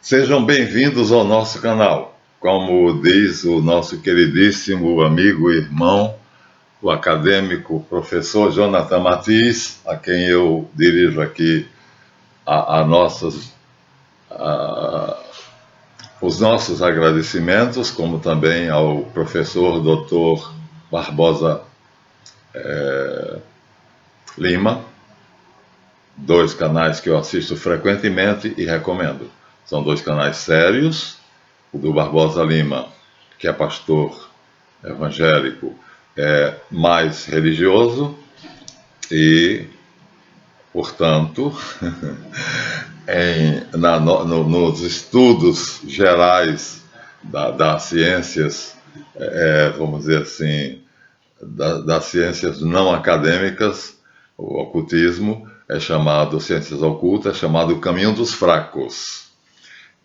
Sejam bem-vindos ao nosso canal. Como diz o nosso queridíssimo amigo e irmão, o acadêmico professor Jonathan Matias, a quem eu dirijo aqui os nossos agradecimentos, como também ao professor Dr. Barbosa Lima, dois canais que eu assisto frequentemente e recomendo. São dois canais sérios, o do Barbosa Lima, que é pastor evangélico, é mais religioso e, portanto, nos estudos gerais das ciências, vamos dizer assim, das ciências não acadêmicas, o ocultismo é chamado, ciências ocultas, é chamado o caminho dos fracos.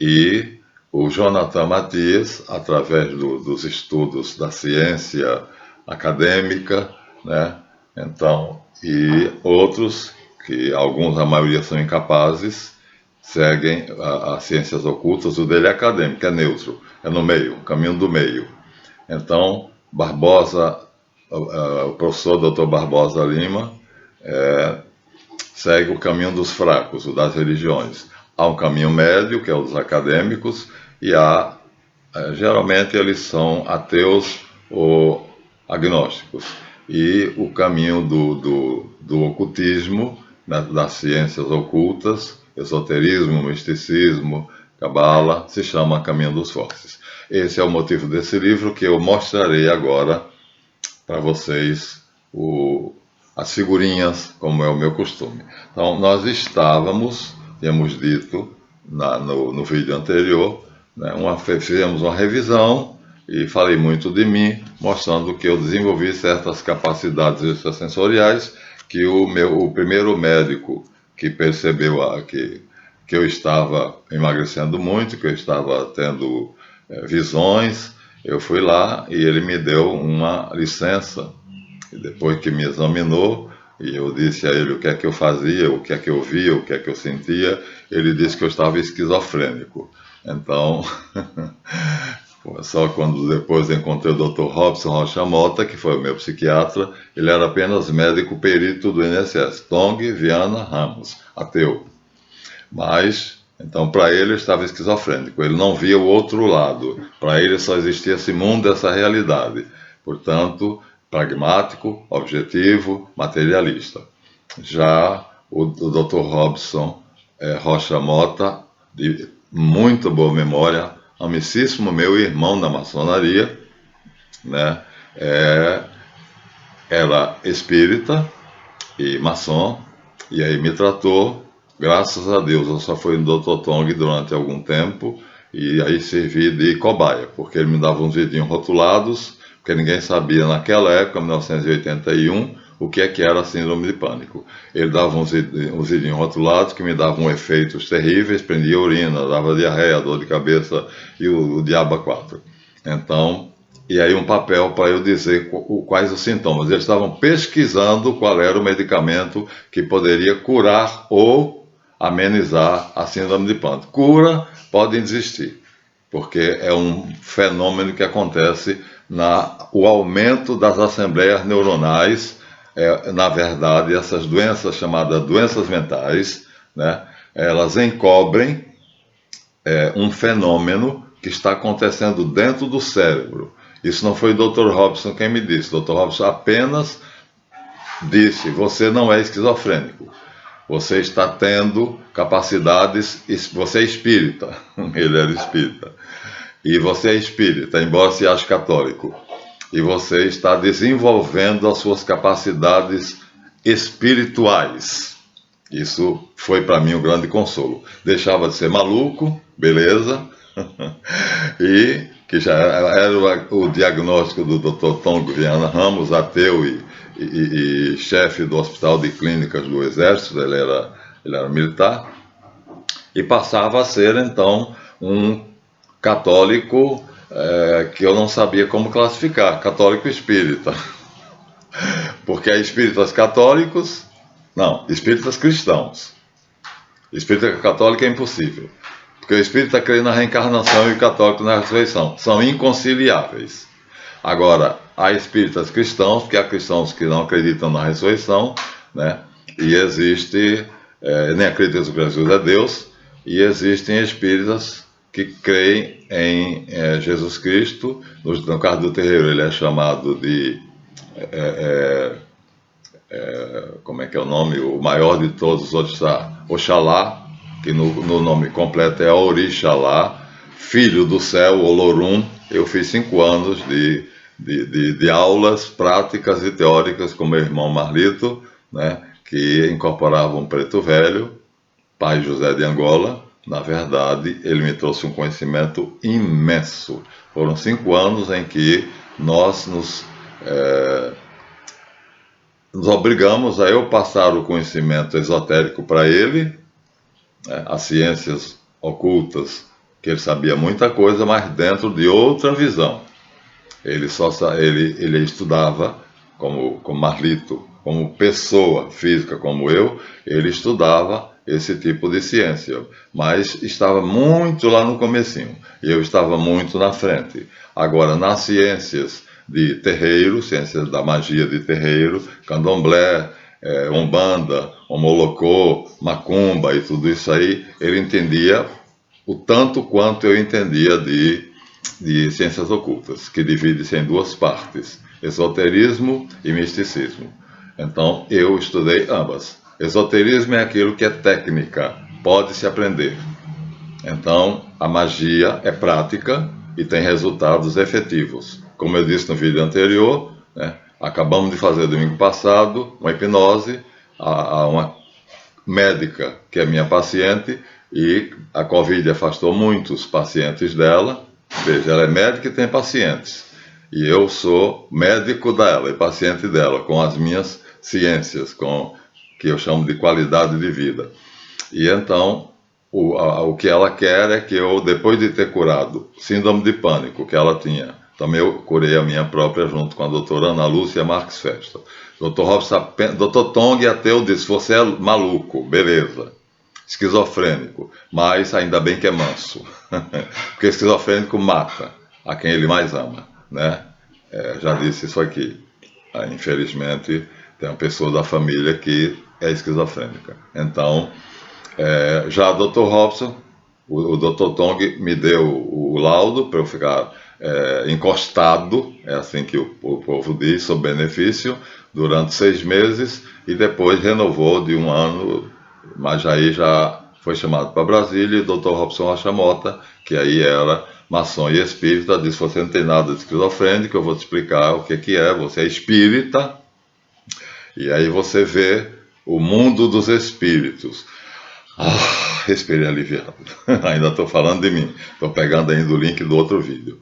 E o Jonathan Matias, através dos estudos da ciência acadêmica, né? Então, e outros, que alguns, a maioria são incapazes, seguem as ciências ocultas. O dele é acadêmico, é neutro, é no meio, o caminho do meio. Então, Barbosa, o professor Dr. Barbosa Lima, segue o caminho dos fracos, o das religiões. Há um caminho médio, que é o dos acadêmicos, e geralmente eles são ateus ou agnósticos. E o caminho do ocultismo, das ciências ocultas, esoterismo, misticismo, cabala, se chama Caminho dos Fortes. Esse é o motivo desse livro, que eu mostrarei agora para vocês as figurinhas, como é o meu costume. Então, nós tínhamos dito no vídeo anterior, né, fizemos uma revisão e falei muito de mim, mostrando que eu desenvolvi certas capacidades extrasensoriais, que o primeiro médico que percebeu que eu estava emagrecendo muito, que eu estava tendo visões, eu fui lá e ele me deu uma licença. E depois que me examinou, e eu disse a ele o que é que eu fazia, o que é que eu via, o que é que eu sentia, ele disse que eu estava esquizofrênico. Então, só quando depois encontrei o Dr. Robson Rocha Mota, que foi o meu psiquiatra, ele era apenas médico perito do INSS, Tong Viana Ramos, ateu. Mas, então, para ele eu estava esquizofrênico, ele não via o outro lado, para ele só existia esse mundo, essa realidade. Portanto, pragmático, objetivo, materialista. Já o Dr. Robson Rocha Mota, de muito boa memória, amicíssimo meu irmão na maçonaria, né? Era espírita e maçom, e aí me tratou, graças a Deus. Eu só fui no Dr. Tong durante algum tempo, e aí servi de cobaia, porque ele me dava uns vidinhos rotulados, porque ninguém sabia naquela época, 1981, o que era a síndrome de pânico. Ele dava uns vidinhos rotulados que me davam efeitos terríveis, prendia urina, dava diarreia, dor de cabeça e o diabo 4. Então, e aí um papel para eu dizer quais os sintomas. Eles estavam pesquisando qual era o medicamento que poderia curar ou amenizar a síndrome de pânico. Cura, podem desistir, porque é um fenômeno que acontece o aumento das assembleias neuronais. Na verdade, essas doenças chamadas doenças mentais, né, elas encobrem um fenômeno que está acontecendo dentro do cérebro. Isso não foi o Dr. Robson quem me disse. O Dr. Robson apenas disse: você não é esquizofrênico, você está tendo capacidades, você é espírita. Ele era espírita. E você é espírita, embora se ache católico. E você está desenvolvendo as suas capacidades espirituais. Isso foi para mim um grande consolo. Deixava de ser maluco, beleza, e que já era o diagnóstico do Dr. Tong Viana Ramos, ateu e chefe do Hospital de Clínicas do Exército. Ele era militar, e passava a ser então um católico que eu não sabia como classificar, católico espírita, porque há espíritas católicos, não, espíritas cristãos. Espírita católica é impossível. Porque o espírita crê na reencarnação e o católico na ressurreição. São inconciliáveis. Agora, há espíritas cristãos, porque há cristãos que não acreditam na ressurreição, né? E existe, nem acreditam que Jesus é Deus, e existem espíritas que creem em Jesus Cristo. No caso do terreiro, ele é chamado de, como é que é o nome? O maior de todos os outros, Oxalá, que no nome completo é Orixalá, filho do céu, Olorum. Eu fiz 5 anos de aulas práticas e teóricas com meu irmão Marlito, né, que incorporavam Preto Velho, pai José de Angola. Na verdade, ele me trouxe um conhecimento imenso. Foram 5 anos em que nós nos obrigamos a eu passar o conhecimento esotérico para ele, as ciências ocultas, que ele sabia muita coisa, mas dentro de outra visão. Ele estudava como Marlito, como pessoa física como eu, ele estudava esse tipo de ciência, mas estava muito lá no comecinho, e eu estava muito na frente. Agora, nas ciências de terreiro, ciências da magia de terreiro, candomblé, umbanda, omolocô, macumba e tudo isso aí, ele entendia o tanto quanto eu entendia de ciências ocultas, que divide-se em 2 partes, esoterismo e misticismo. Então, eu estudei ambas. Esoterismo é aquilo que é técnica, pode-se aprender. Então, a magia é prática e tem resultados efetivos. Como eu disse no vídeo anterior, né, acabamos de fazer domingo passado uma hipnose a uma médica que é minha paciente, e a Covid afastou muitos pacientes dela. Veja, ela é médica e tem pacientes. E eu sou médico dela e paciente dela, com as minhas ciências, que eu chamo de qualidade de vida. E então, o que ela quer é que eu, depois de ter curado síndrome de pânico que ela tinha, também eu curei a minha própria junto com a doutora Ana Lúcia Marques Festa. Dr. Tong ateu disse, você é maluco, beleza, esquizofrênico, mas ainda bem que é manso, porque esquizofrênico mata a quem ele mais ama, né? Já disse isso aqui. Infelizmente, tem uma pessoa da família que é esquizofrênica. Então, já o Dr. Robson, o Dr. Tong me deu o laudo para eu ficar encostado, é assim que o povo diz, sob benefício, durante 6 meses, e depois renovou de 1 ano, mas aí já foi chamado para Brasília, e o Dr. Robson Rocha Mota, que aí era maçom e espírita, disse, você não tem nada de esquizofrênico, eu vou te explicar o que é, você é espírita, e aí você vê o mundo dos espíritos. Respirei aliviado. Ainda estou falando de mim, estou pegando ainda o link do outro vídeo.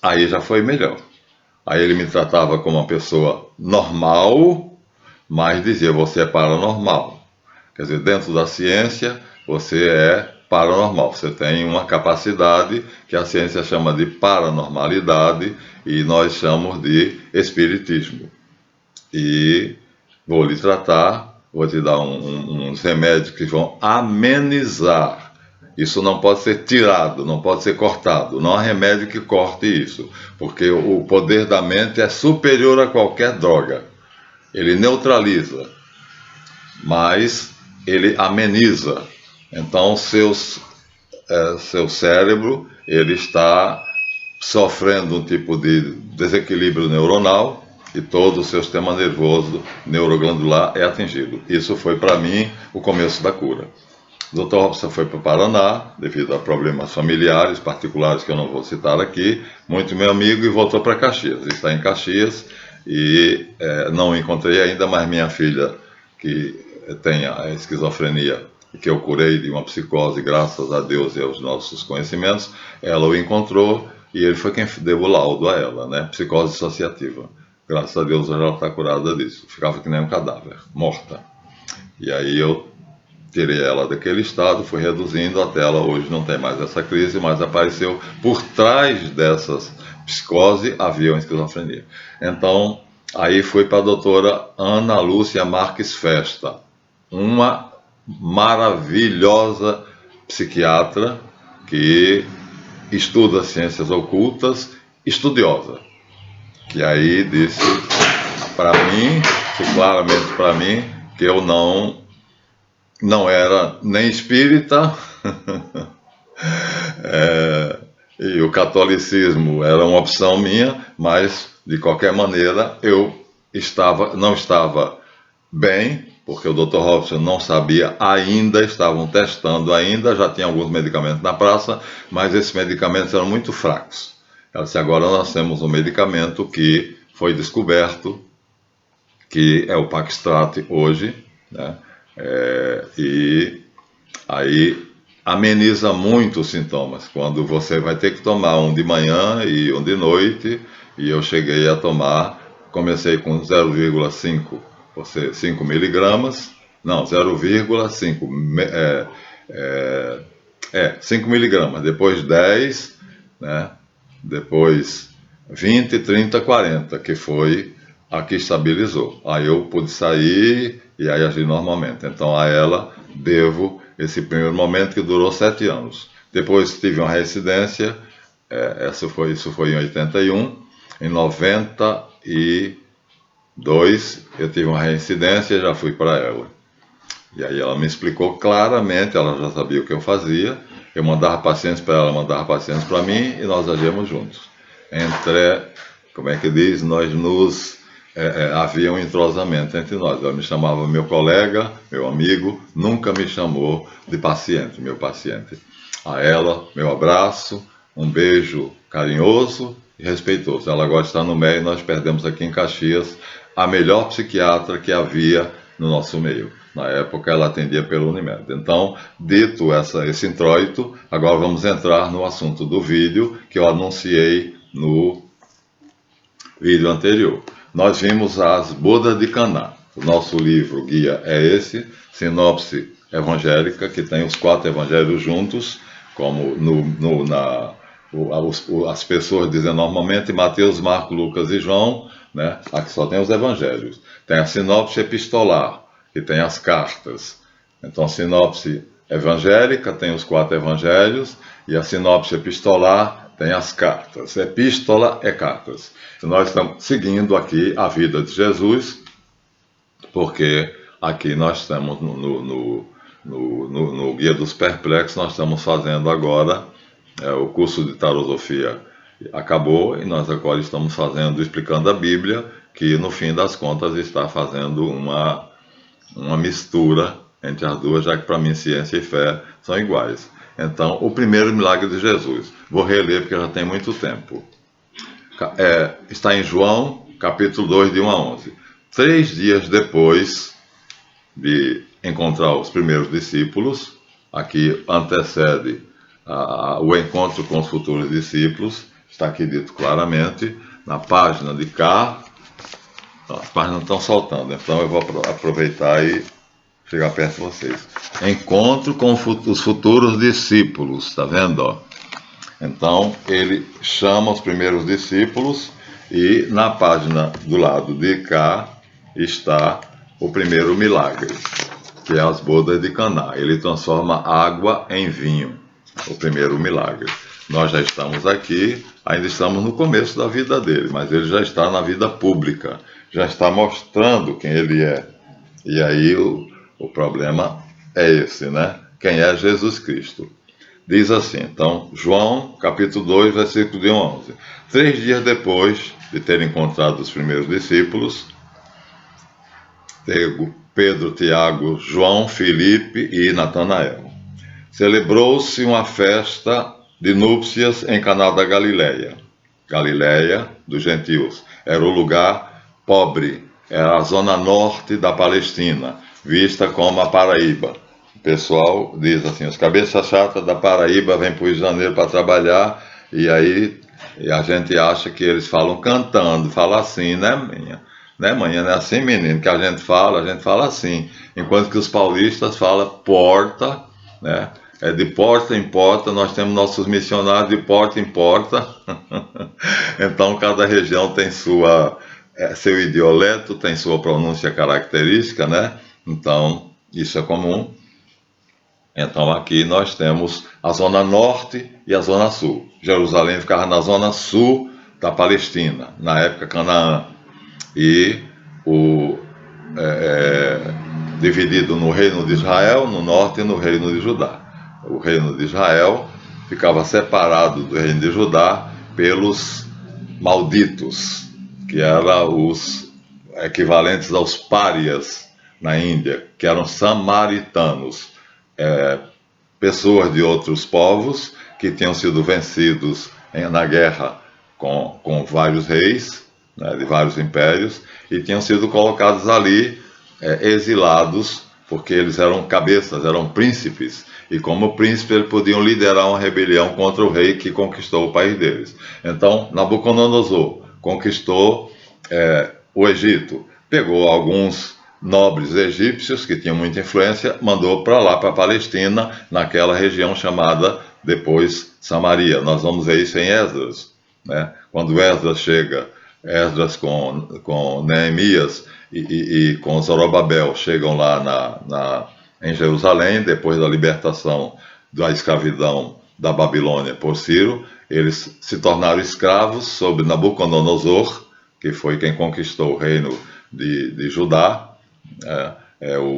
Aí já foi melhor. Aí ele me tratava como uma pessoa normal, mas dizia, você é paranormal. Quer dizer, dentro da ciência, você é paranormal. Você tem uma capacidade que a ciência chama de paranormalidade e nós chamamos de espiritismo. E vou lhe tratar, vou te dar uns remédios que vão amenizar. Isso não pode ser tirado, não pode ser cortado. Não há remédio que corte isso, porque o poder da mente é superior a qualquer droga. Ele neutraliza, mas ele ameniza. Então, seu cérebro ele está sofrendo um tipo de desequilíbrio neuronal e todo o seu sistema nervoso neuroglandular é atingido. Isso foi, para mim, o começo da cura. O Dr. Robson foi para o Paraná, devido a problemas familiares, particulares, que eu não vou citar aqui, muito meu amigo, e voltou para Caxias. Está em Caxias e não encontrei ainda, mas minha filha, que tem a esquizofrenia, que eu curei de uma psicose, graças a Deus e aos nossos conhecimentos, ela o encontrou e ele foi quem deu o laudo a ela, né? Psicose dissociativa. Graças a Deus ela está curada disso. Ficava que nem um cadáver, morta. E aí eu tirei ela daquele estado, fui reduzindo até ela hoje não tem mais essa crise, mas apareceu por trás dessas psicose havia uma esquizofrenia. Então, aí fui para a doutora Ana Lúcia Marques Festa, uma maravilhosa psiquiatra que estuda ciências ocultas, estudiosa, que aí disse para mim, claramente para mim, que eu não era nem espírita, e o catolicismo era uma opção minha, mas de qualquer maneira eu não estava bem, porque o Dr. Robson não sabia ainda, estavam testando ainda, já tinha alguns medicamentos na praça, mas esses medicamentos eram muito fracos. Ela disse, agora nós temos um medicamento que foi descoberto, que é o Paxtrate hoje, né? E aí ameniza muito os sintomas, quando você vai ter que tomar um de manhã e um de noite, e eu cheguei a tomar, comecei com 0,5, 5 miligramas, não, 0,5, 5 miligramas, depois 10, né? Depois 20, 30, 40, que foi a que estabilizou. Aí eu pude sair e aí agir normalmente. Então a ela devo esse primeiro momento que durou 7 anos. Depois tive uma reincidência, isso foi em 81, em 92 eu tive uma reincidência e já fui para ela. E aí ela me explicou claramente, ela já sabia o que eu fazia, eu mandava pacientes para ela, mandava pacientes para mim e nós agíamos juntos. Como é que diz, havia um entrosamento entre nós. Ela me chamava meu colega, meu amigo, nunca me chamou de paciente, meu paciente. A ela, meu abraço, um beijo carinhoso e respeitoso. Ela agora está no meio, nós perdemos aqui em Caxias a melhor psiquiatra que havia no nosso meio. Na época ela atendia pelo Unimed. Então, dito esse introito, agora vamos entrar no assunto do vídeo que eu anunciei no vídeo anterior. Nós vimos as bodas de Caná. O nosso livro guia é esse, Sinopse Evangélica, que tem os 4 evangelhos juntos, como as pessoas dizem normalmente, Mateus, Marcos, Lucas e João, né? Aqui só tem os evangelhos. Tem a sinopse epistolar, que tem as cartas. Então, a sinopse evangélica tem os 4 evangelhos, e a sinopse epistolar tem as cartas. Epístola é cartas. Então, nós estamos seguindo aqui a vida de Jesus, porque aqui nós estamos no Guia dos Perplexos, nós estamos fazendo agora o curso de Tarosofia acabou e nós agora estamos explicando a Bíblia, que no fim das contas está fazendo uma mistura entre as duas, já que para mim ciência e fé são iguais. Então, o primeiro milagre de Jesus. Vou reler porque já tem muito tempo. Está em João, capítulo 2, de 1 a 11. 3 dias depois de encontrar os primeiros discípulos, aqui antecede o encontro com os futuros discípulos, está aqui dito claramente, na página de cá, as páginas estão soltando, então eu vou aproveitar e chegar perto de vocês. Encontro com os futuros discípulos, está vendo? Ó? Então, ele chama os primeiros discípulos e na página do lado de cá está o primeiro milagre, que é as bodas de Caná. Ele transforma água em vinho, o primeiro milagre. Nós já estamos aqui, ainda estamos no começo da vida dele, mas ele já está na vida pública, já está mostrando quem ele é. E aí o problema é esse, né? Quem é Jesus Cristo? Diz assim, então, João, capítulo 2, versículo de 1 a 11. 3 dias depois de ter encontrado os primeiros discípulos, Pedro, Tiago, João, Filipe e Natanael, celebrou-se uma festa de núpcias em Caná da Galileia. Galileia dos gentios. Era o lugar pobre, era a zona norte da Palestina, vista como a Paraíba. O pessoal diz assim, os cabeças chatas da Paraíba vêm para o Rio de Janeiro para trabalhar, e aí a gente acha que eles falam cantando, fala assim, né, minha? Né, manhã? Não é assim, menino, que a gente fala assim. Enquanto que os paulistas falam porta, né? É de porta em porta, nós temos nossos missionários de porta em porta. Então, cada região tem seu idioleto, tem sua pronúncia característica, né? Então, isso é comum. Então aqui nós temos a zona norte e a zona sul. Jerusalém ficava na zona sul da Palestina, na época Canaã, e o, dividido no reino de Israel, no norte, e no reino de Judá. O reino de Israel ficava separado do reino de Judá pelos malditos, que eram os equivalentes aos párias na Índia, que eram samaritanos, pessoas de outros povos que tinham sido vencidos na guerra com vários reis, né, de vários impérios, e tinham sido colocados ali, exilados, porque eles eram cabeças, eram príncipes, e como príncipes eles podiam liderar uma rebelião contra o rei que conquistou o país deles. Então Nabucodonosor conquistou o Egito, pegou alguns nobres egípcios que tinham muita influência, mandou para lá, para a Palestina, naquela região chamada depois Samaria. Nós vamos ver isso em Esdras, né? Quando Esdras chega, Esdras com Neemias e com Zorobabel chegam lá em Jerusalém, depois da libertação da escravidão da Babilônia por Ciro, eles se tornaram escravos sob Nabucodonosor, que foi quem conquistou o reino de Judá.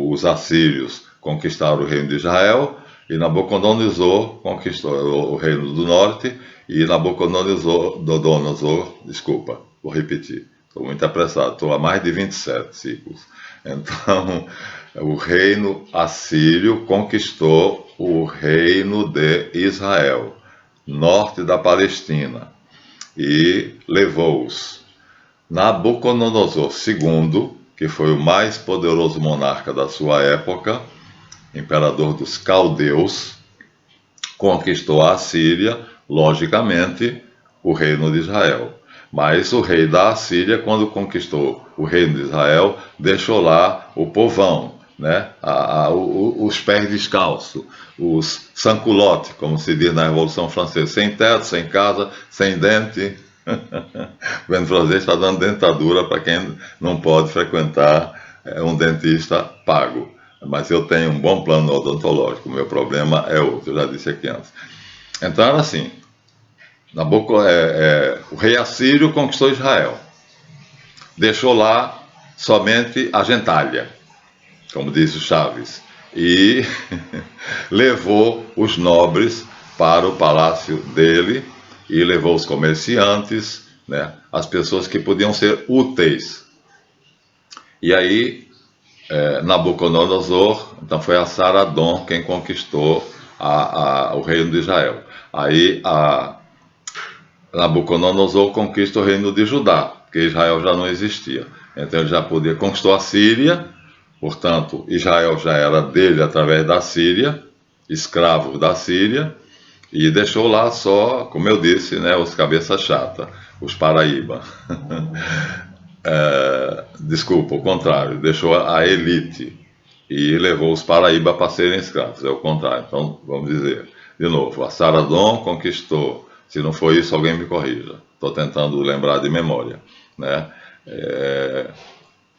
Os assírios conquistaram o reino de Israel, e Nabucodonosor conquistou o reino do norte, e desculpa, vou repetir, estou muito apressado, estou há mais de 27 ciclos. Então, o reino assírio conquistou o reino de Israel, norte da Palestina, e levou-os. Nabucodonosor II, que foi o mais poderoso monarca da sua época, imperador dos caldeus, conquistou a Assíria, logicamente, o reino de Israel. Mas o rei da Assíria, quando conquistou o reino de Israel, deixou lá o povão, né? Os pés descalços, os sans-culottes, como se diz na Revolução Francesa, sem teto, sem casa, sem dente. O governo francês está dando dentadura para quem não pode frequentar um dentista pago. Mas eu tenho um bom plano odontológico, o meu problema é outro, eu já disse aqui antes. Então era assim, o rei assírio conquistou Israel, deixou lá somente a gentalha, como diz o Chaves, e levou os nobres para o palácio dele, e levou os comerciantes, né, as pessoas que podiam ser úteis. E aí Nabucodonosor, então foi Assaradom quem conquistou o reino de Israel. Aí Nabucodonosor conquista o reino de Judá, porque Israel já não existia. Então ele já conquistou a Síria, portanto Israel já era dele através da Síria, escravo da Síria, e deixou lá só, como eu disse, né, os cabeça chata, os paraíba. Desculpa, o contrário, deixou a elite e levou os paraíba para serem escravos, é o contrário. Então, vamos dizer, de novo, Assaradom conquistou, se não foi isso, alguém me corrija, estou tentando lembrar de memória, né?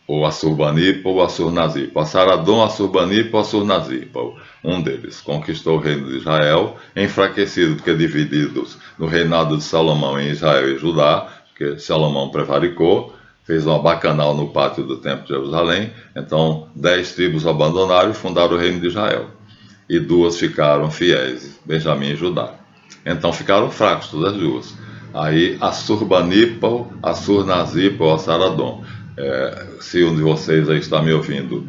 O Assurbanipal, o Assurnazirpal, Assaradom, Assurbanipal, Assurnazirpal, um deles conquistou o reino de Israel, enfraquecido porque divididos no reinado de Salomão em Israel e Judá, porque Salomão prevaricou, fez uma bacanal no pátio do templo de Jerusalém. Então 10 tribos abandonaram e fundaram o reino de Israel, e 2 ficaram fiéis, Benjamim e Judá. Então ficaram fracos todas as duas. Aí Assurbanipal, Assurnazirpal, Assaradom. Se um de vocês aí está me ouvindo,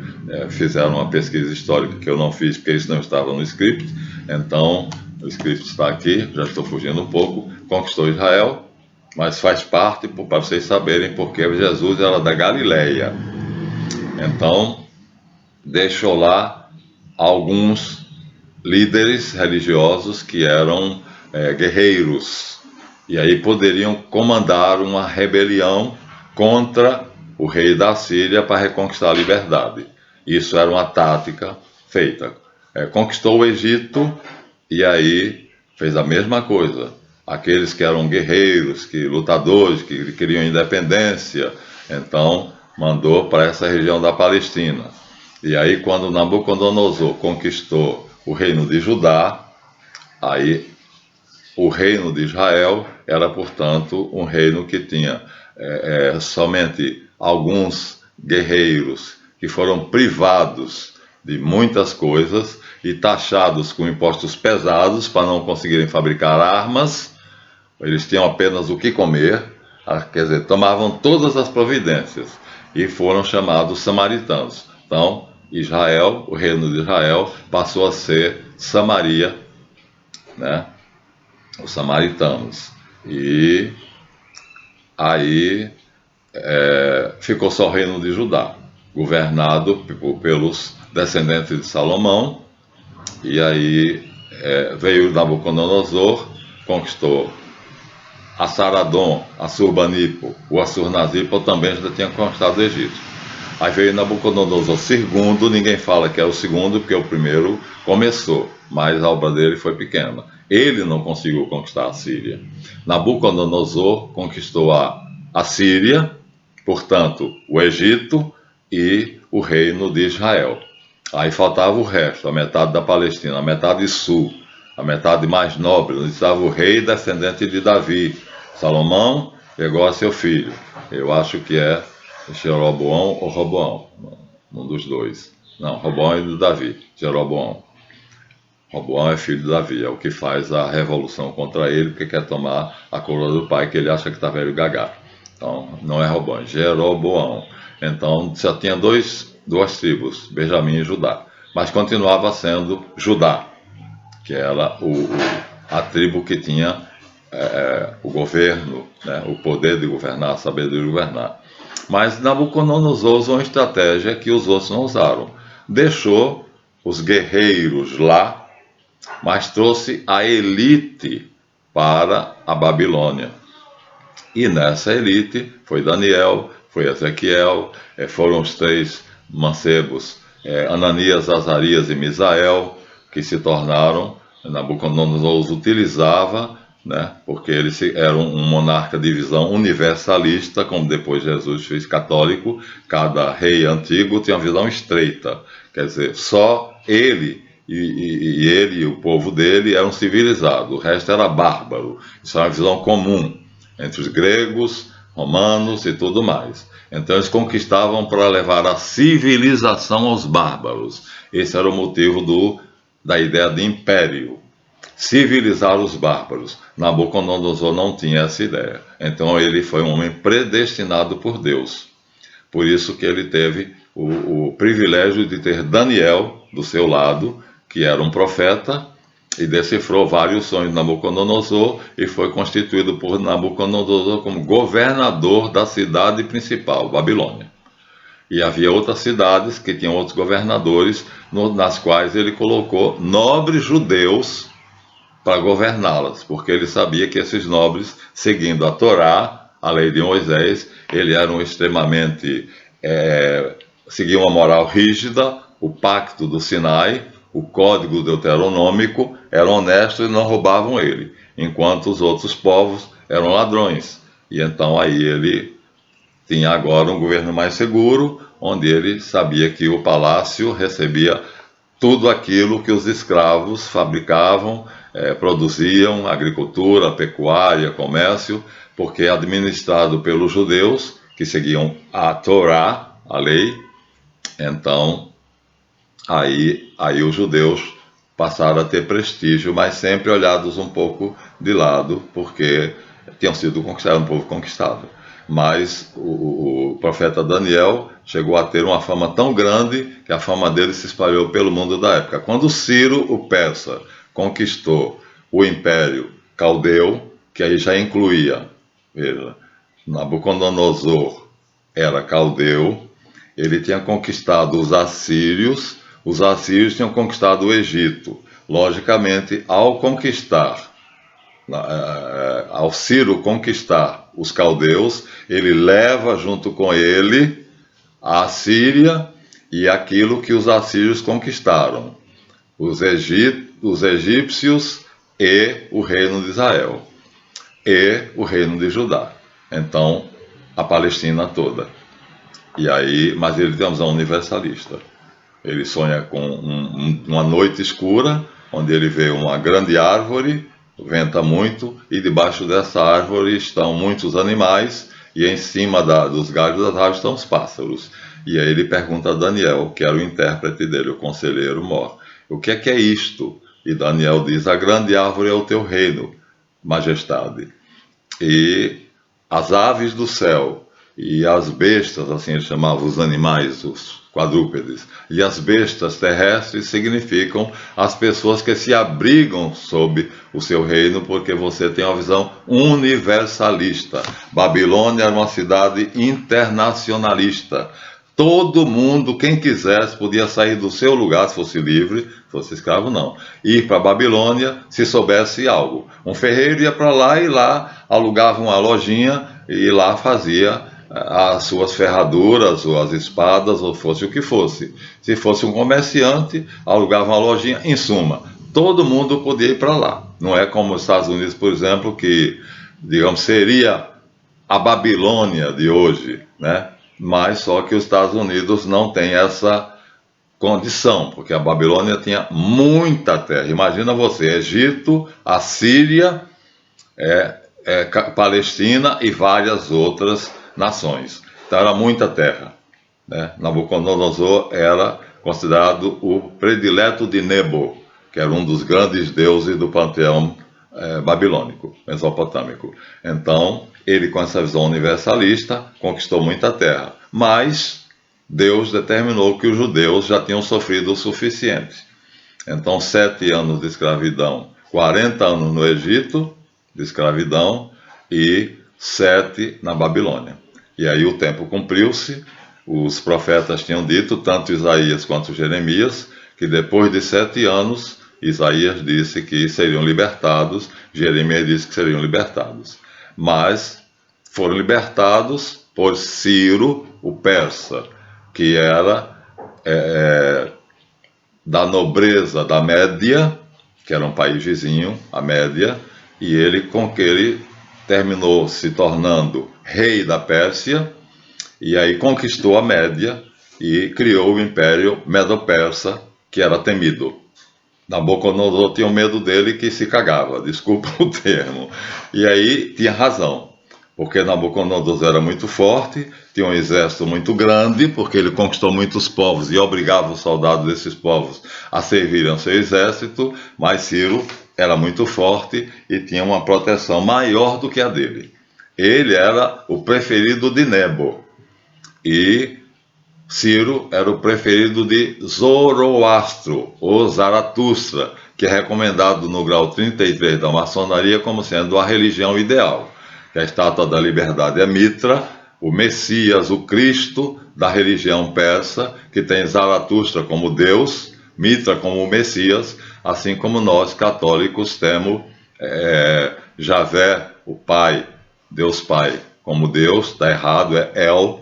fizeram uma pesquisa histórica que eu não fiz porque isso não estava no script, então o script está aqui, já estou fugindo um pouco. Conquistou Israel, mas faz parte, para vocês saberem, porque Jesus era da Galileia. Então deixou lá alguns líderes religiosos que eram guerreiros, e aí poderiam comandar uma rebelião contra o rei da Síria para reconquistar a liberdade. Isso era uma tática feita. Conquistou o Egito, e aí fez a mesma coisa. Aqueles que eram guerreiros, lutadores, que queriam independência, então mandou para essa região da Palestina. E aí quando Nabucodonosor conquistou o reino de Judá. Aí o reino de Israel era, portanto, um reino que tinha somente alguns guerreiros que foram privados de muitas coisas e taxados com impostos pesados para não conseguirem fabricar armas. Eles tinham apenas o que comer, quer dizer, tomavam todas as providências e foram chamados samaritanos. Então, Israel, o reino de Israel, passou a ser Samaria, né? Os samaritanos. E aí ficou só o reino de Judá, governado pelos descendentes de Salomão. E aí veio Nabucodonosor, conquistou Assaradom, Assurbanipal, o Assurnazipal também já tinha conquistado o Egito. Aí veio Nabucodonosor II, ninguém fala que é o segundo, porque o primeiro começou, mas a obra dele foi pequena. Ele não conseguiu conquistar a Síria. Nabucodonosor conquistou a Síria, portanto, o Egito e o reino de Israel. Aí faltava o resto, a metade da Palestina, a metade sul, a metade mais nobre, onde estava o rei descendente de Davi. Salomão pegou a seu filho. Eu acho que é Jeroboão ou Roboão, um dos dois. Não, Roboão é de Davi, Jeroboão. Roboão é filho de Davi, é o que faz a revolução contra ele, porque quer tomar a coroa do pai, que ele acha que está velho gagá. Então, não é Roboão, é Jeroboão. Então, só tinha duas tribos, Benjamim e Judá. Mas continuava sendo Judá, que era a tribo que tinha o governo, né, o poder de governar, a sabedoria de governar. Mas Nabucodonosor usou uma estratégia que os outros não usaram. Deixou os guerreiros lá, mas trouxe a elite para a Babilônia. E nessa elite foi Daniel, foi Ezequiel, foram os 3 mancebos, Ananias, Azarias e Misael, que se tornaram, Nabucodonosor os utilizava, né, porque eles eram um monarca de visão universalista, como depois Jesus fez católico. Cada rei antigo tinha uma visão estreita, quer dizer, só ele e ele e o povo dele eram civilizados, o resto era bárbaro. Isso é uma visão comum entre os gregos, romanos e tudo mais. Então eles conquistavam para levar a civilização aos bárbaros. Esse era o motivo da ideia de império, civilizar os bárbaros. Nabucodonosor não tinha essa ideia. Então ele foi um homem predestinado por Deus. Por isso que ele teve o privilégio de ter Daniel do seu lado, que era um profeta, e decifrou vários sonhos de Nabucodonosor e foi constituído por Nabucodonosor como governador da cidade principal, Babilônia. E havia outras cidades que tinham outros governadores, nas quais ele colocou nobres judeus para governá-las, porque ele sabia que esses nobres, seguindo a Torá, a lei de Moisés, eles eram extremamente, seguiam uma moral rígida, o pacto do Sinai, o código deuteronômico, eram honestos e não roubavam ele, enquanto os outros povos eram ladrões. E então aí ele tinha agora um governo mais seguro, onde ele sabia que o palácio recebia tudo aquilo que os escravos fabricavam, produziam, agricultura, pecuária, comércio, porque é administrado pelos judeus, que seguiam a Torá, a lei. Então, aí os judeus passaram a ter prestígio, mas sempre olhados um pouco de lado, porque tinham sido conquistados, um povo conquistado. Mas o profeta Daniel chegou a ter uma fama tão grande que a fama dele se espalhou pelo mundo da época. Quando Ciro, o persa, conquistou o Império Caldeu, que aí já incluía, veja, Nabucodonosor era caldeu, ele tinha conquistado os assírios tinham conquistado o Egito. Logicamente, ao Ciro conquistar os caldeus, ele leva junto com ele a Síria e aquilo que os assírios conquistaram, os egípcios e o reino de Israel, e o reino de Judá. Então, a Palestina toda. E aí, mas ele tem uma visão universalista. Ele sonha com uma noite escura, onde ele vê uma grande árvore, venta muito, e debaixo dessa árvore estão muitos animais, e em cima dos galhos das árvores estão os pássaros. E aí ele pergunta a Daniel, que era o intérprete dele, o conselheiro mor, o que é isto? E Daniel diz, a grande árvore é o teu reino, majestade. E as aves do céu e as bestas, assim ele chamava os animais, os quadrúpedes, e as bestas terrestres significam as pessoas que se abrigam sob o seu reino, porque você tem uma visão universalista. Babilônia era uma cidade internacionalista. Todo mundo, quem quisesse, podia sair do seu lugar, se fosse livre, fosse escravo não, ir para a Babilônia se soubesse algo. Um ferreiro ia para lá e lá alugava uma lojinha e lá fazia as suas ferraduras ou as espadas ou fosse o que fosse. Se fosse um comerciante, alugava uma lojinha. Em suma, todo mundo podia ir para lá. Não é como os Estados Unidos, por exemplo, que, digamos, seria a Babilônia de hoje, né? Mas só que os Estados Unidos não tem essa condição, porque a Babilônia tinha muita terra. Imagina você, Egito, Assíria, Palestina e várias outras nações. Então era muita terra, né? Nabucodonosor era considerado o predileto de Nebo, que era um dos grandes deuses do panteão babilônico, mesopotâmico. Então, ele com essa visão universalista conquistou muita terra, mas Deus determinou que os judeus já tinham sofrido o suficiente. Então, 7 anos de escravidão, 40 anos no Egito de escravidão e 7 na Babilônia. E aí o tempo cumpriu-se, os profetas tinham dito, tanto Isaías quanto Jeremias, que depois de 7 anos, Isaías disse que seriam libertados, Jeremias disse que seriam libertados. Mas foram libertados por Ciro, o persa, que era da nobreza da Média, que era um país vizinho, a Média, e ele terminou se tornando rei da Pérsia, e aí conquistou a Média e criou o Império Medo-Persa, que era temido. Nabucodonosor tinha medo dele que se cagava, desculpa o termo. E aí tinha razão, porque Nabucodonosor era muito forte, tinha um exército muito grande, porque ele conquistou muitos povos e obrigava os soldados desses povos a servirem ao seu exército, mas Ciro era muito forte e tinha uma proteção maior do que a dele. Ele era o preferido de Nebo e Ciro era o preferido de Zoroastro, ou Zaratustra, que é recomendado no grau 33 da maçonaria como sendo a religião ideal. Que a estátua da liberdade é Mitra, o Messias, o Cristo da religião persa, que tem Zaratustra como Deus, Mitra como o Messias, assim como nós católicos temos Javé, o Pai, Deus Pai, como Deus, está errado, é El.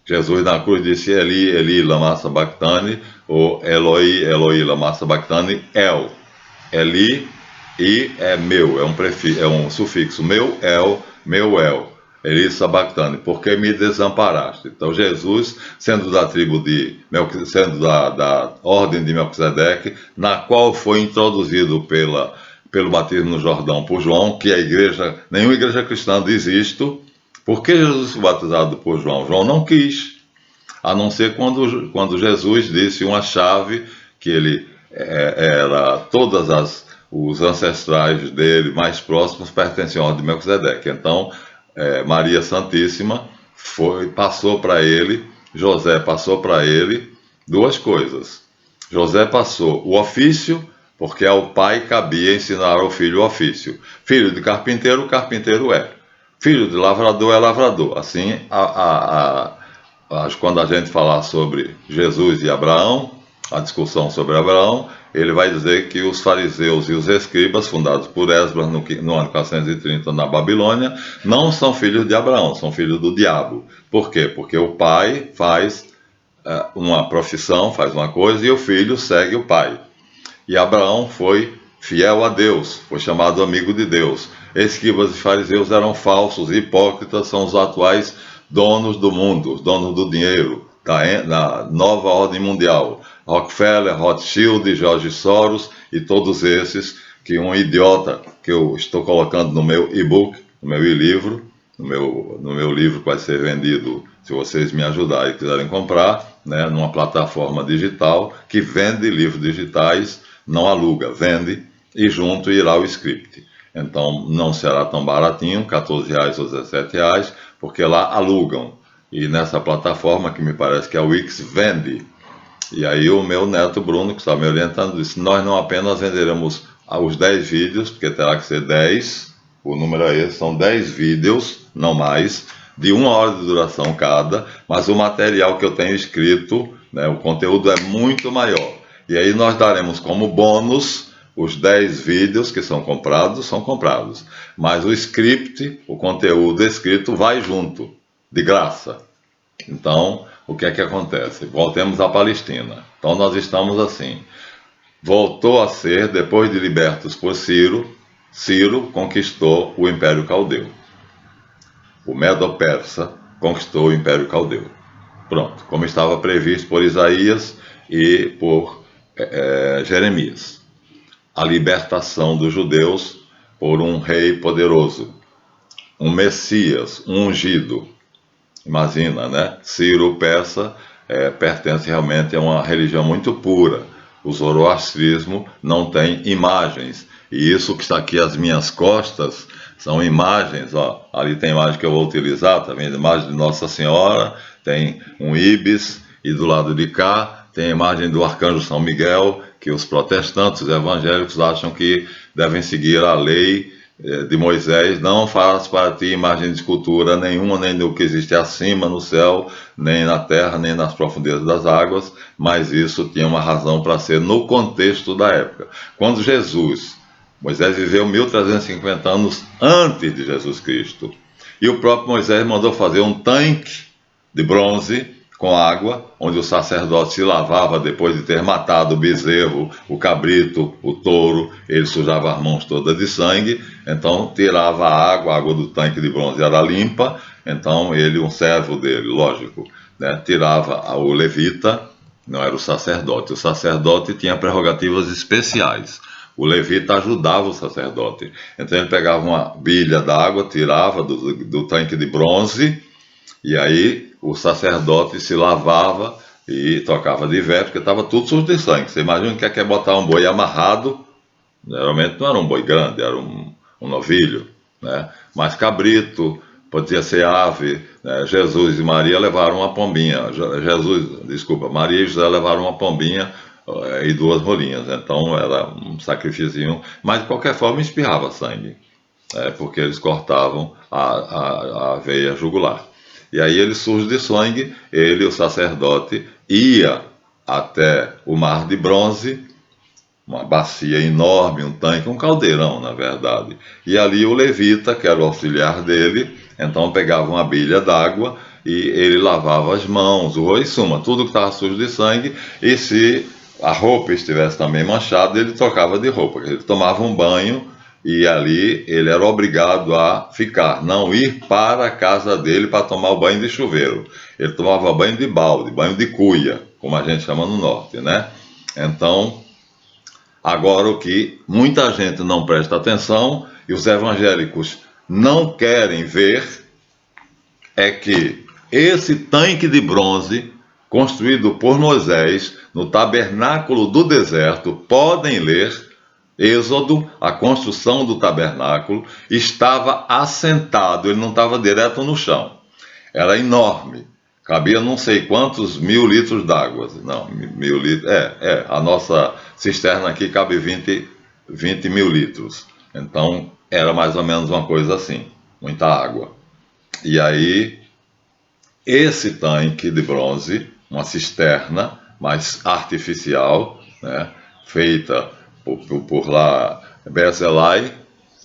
Jesus na cruz disse Eli, Eli, lama sabachthani, ou Eloi, Eloi, lama sabachthani, El. Eli e é meu, é um sufixo, meu El, Eli sabachthani, porque me desamparaste. Então Jesus, sendo da tribo sendo da ordem de Melquisedeque, na qual foi introduzido pelo batismo no Jordão por João, que nenhuma igreja cristã diz isto. Por que Jesus foi batizado por João? João não quis, a não ser quando Jesus disse uma chave, que ele era os ancestrais dele mais próximos pertenciam ao ordem de Melquisedeque. Então, Maria Santíssima passou para ele, José passou para ele duas coisas. José passou o ofício, porque ao pai cabia ensinar ao filho o ofício. Filho de carpinteiro, carpinteiro é. Filho de lavrador é lavrador. Assim, quando a gente falar sobre Jesus e Abraão, a discussão sobre Abraão, ele vai dizer que os fariseus e os escribas, fundados por Esdras no ano 430 na Babilônia, não são filhos de Abraão, são filhos do diabo. Por quê? Porque o pai faz uma profissão, faz uma coisa, e o filho segue o pai. E Abraão foi fiel a Deus, foi chamado amigo de Deus. Escribas e fariseus eram falsos, hipócritas, são os atuais donos do mundo, os donos do dinheiro, da nova ordem mundial. Rockefeller, Rothschild, George Soros e todos esses que um idiota que eu estou colocando no meu e-book, no meu e-livro, no meu livro que vai ser vendido, se vocês me ajudarem e quiserem comprar, né, numa plataforma digital que vende livros digitais, não aluga, vende, e junto irá o script. Então não será tão baratinho, R$14 ou R$17, porque lá alugam. E nessa plataforma, que me parece que é a Wix, vende. E aí o meu neto Bruno, que está me orientando, disse: nós não apenas venderemos os 10 vídeos, porque terá que ser 10, o número é esse, são 10 vídeos, não mais, de 1 hora de duração cada, mas o material que eu tenho escrito, né, o conteúdo é muito maior. E aí nós daremos como bônus os 10 vídeos que são comprados, mas o script, o conteúdo escrito, vai junto, de graça. Então, o que é que acontece? Voltemos à Palestina. Então nós estamos assim. Voltou a ser, depois de libertos por Ciro conquistou o Império Caldeu. O Medo-Persa conquistou o Império Caldeu. Pronto, como estava previsto por Isaías e por Jeremias. A libertação dos judeus por um rei poderoso, um Messias, um ungido. Imagina, né? Ciro persa pertence realmente a uma religião muito pura. O zoroastrismo não tem imagens. E isso que está aqui às minhas costas são imagens. Ó, ali tem imagem que eu vou utilizar, tá vendo? Imagem de Nossa Senhora, tem um íbis, e do lado de cá tem a imagem do Arcanjo São Miguel, que os protestantes, os evangélicos, acham que devem seguir a lei de Moisés. Não faças para ti imagem de escultura nenhuma, nem do que existe acima no céu, nem na terra, nem nas profundezas das águas, mas isso tinha uma razão para ser no contexto da época. Quando Moisés viveu 1350 anos antes de Jesus Cristo, e o próprio Moisés mandou fazer um tanque de bronze com água, onde o sacerdote se lavava depois de ter matado o bezerro, o cabrito, o touro. Ele sujava as mãos todas de sangue, então tirava a água do tanque de bronze era limpa, então ele, um servo dele, lógico, né, tirava o levita, não era o sacerdote tinha prerrogativas especiais. O levita ajudava o sacerdote, então ele pegava uma bilha d'água, tirava do tanque de bronze, e aí o sacerdote se lavava e tocava de veste, porque estava tudo sujo de sangue. Você imagina o que é botar um boi amarrado, geralmente não era um boi grande, era um novilho, né? Mas cabrito, podia ser ave, né? Jesus e Maria levaram uma pombinha, Maria e José levaram uma pombinha e 2 rolinhas, então era um sacrifício, mas de qualquer forma espirrava sangue, porque eles cortavam a veia jugular. E aí ele sujo de sangue, o sacerdote, ia até o mar de bronze, uma bacia enorme, um tanque, um caldeirão, na verdade. E ali o levita, que era o auxiliar dele, então pegava uma bilha d'água e ele lavava as mãos, em suma, tudo que estava sujo de sangue, e se a roupa estivesse também manchada, ele trocava de roupa, ele tomava um banho. E ali ele era obrigado a ficar, não ir para a casa dele para tomar o banho de chuveiro. Ele tomava banho de balde, banho de cuia, como a gente chama no norte, né? Então, agora o que muita gente não presta atenção e os evangélicos não querem ver é que esse tanque de bronze, construído por Moisés no tabernáculo do deserto, podem ler Êxodo, a construção do tabernáculo, estava assentado, ele não estava direto no chão. Era enorme, cabia não sei quantos 1000 litros d'água. Não, 1000 litros, a nossa cisterna aqui cabe 20 mil litros. Então, era mais ou menos uma coisa assim, muita água. E aí, esse tanque de bronze, uma cisterna, mas artificial, né, feita por lá, Berzalai,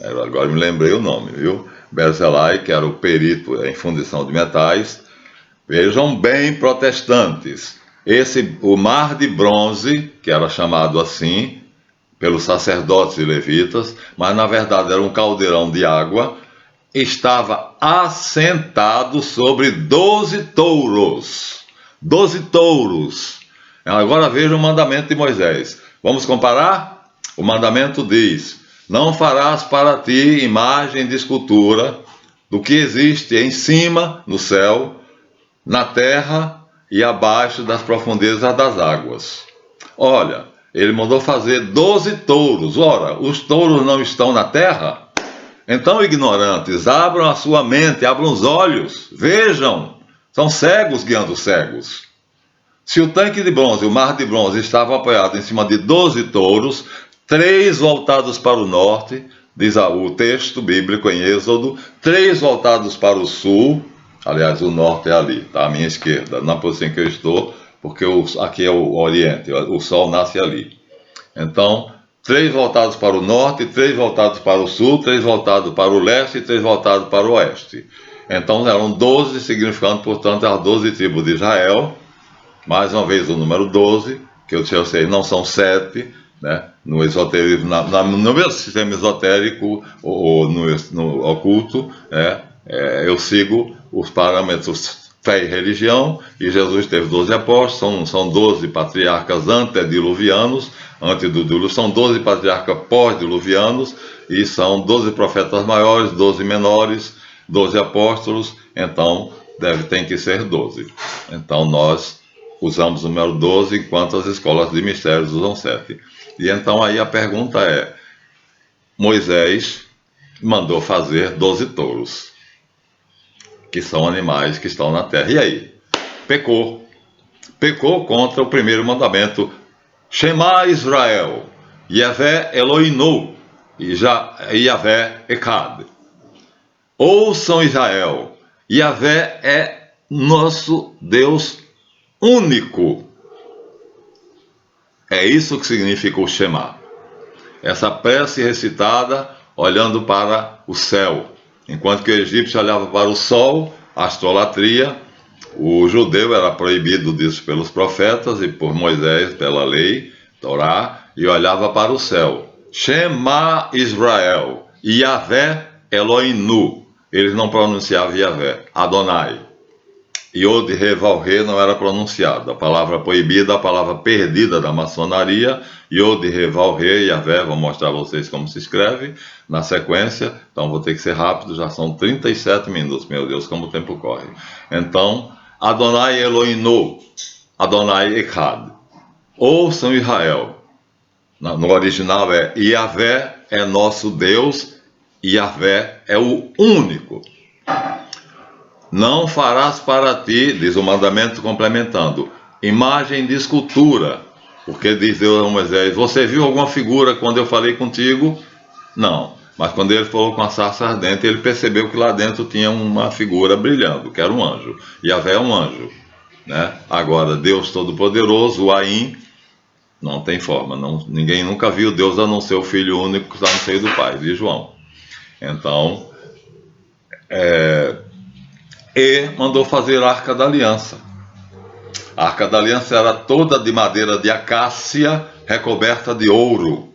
agora me lembrei o nome, viu? Berzalai, que era o perito em fundição de metais. Vejam bem, protestantes, o mar de bronze, que era chamado assim pelos sacerdotes e levitas, mas na verdade era um caldeirão de água, estava assentado sobre 12 touros. 12 touros. Agora veja o mandamento de Moisés. Vamos comparar? O mandamento diz: não farás para ti imagem de escultura do que existe em cima no céu, na terra e abaixo das profundezas das águas. Olha, ele mandou fazer 12 touros. Ora, os touros não estão na terra? Então, ignorantes, abram a sua mente, abram os olhos, vejam. São cegos guiando cegos. Se o tanque de bronze, o mar de bronze, estava apoiado em cima de 12 touros, 3 voltados para o norte, diz o texto bíblico em Êxodo, 3 voltados para o sul, aliás, o norte é ali, tá? À minha esquerda, na posição em que eu estou, porque aqui é o oriente, o sol nasce ali. Então, 3 voltados para o norte, 3 voltados para o sul, 3 voltados para o leste e 3 voltados para o oeste. Então, eram 12, significando, portanto, as 12 tribos de Israel. Mais uma vez o número 12, que eu sei, não são 7, né? No esoterismo, no meu sistema esotérico ou no oculto, eu sigo os parâmetros fé e religião, e Jesus teve 12 apóstolos, são 12 patriarcas antediluvianos, são 12 patriarcas pós-diluvianos, e são 12 profetas maiores, 12 menores, 12 apóstolos, então tem que ser 12. Então nós usamos o número 12, enquanto as escolas de mistérios usam 7. E então aí a pergunta é: Moisés mandou fazer 12 touros, que são animais que estão na terra. E aí? Pecou. Pecou contra o primeiro mandamento. Shema Israel, Yahvé Eloinu, e Yahvé Echad. Ouçam Israel, Yahvé é nosso Deus único. É isso que significa o Shema. Essa prece recitada olhando para o céu. Enquanto que o egípcio olhava para o sol, a astolatria, o judeu era proibido disso pelos profetas e por Moisés pela lei, Torá, e olhava para o céu. Shema Israel, Yahvé Eloinu. Eles não pronunciavam Yahvé, Adonai. Yod, He, Vav, He não era pronunciado. A palavra proibida, a palavra perdida da maçonaria, Yod, He, Vav, He, Yahvé, vou mostrar a vocês como se escreve na sequência, então vou ter que ser rápido, já são 37 minutos, meu Deus, como o tempo corre. Então, Adonai Eloinu, Adonai Echad. Ouçam Israel. No original é Yahvé é nosso Deus, Yahvé é o único. Não farás para ti, diz o mandamento complementando, imagem de escultura, porque diz Deus a Moisés: você viu alguma figura quando eu falei contigo? Não, mas quando ele falou com a sarça ardente, ele percebeu que lá dentro tinha uma figura brilhando, que era um anjo. Yahvé é um anjo, né? Agora, Deus Todo-Poderoso, o Aim, não tem forma, ninguém nunca viu Deus a não ser o Filho único que está no seio do Pai, diz João. Então, e mandou fazer a Arca da Aliança. A Arca da Aliança era toda de madeira de acácia, recoberta de ouro,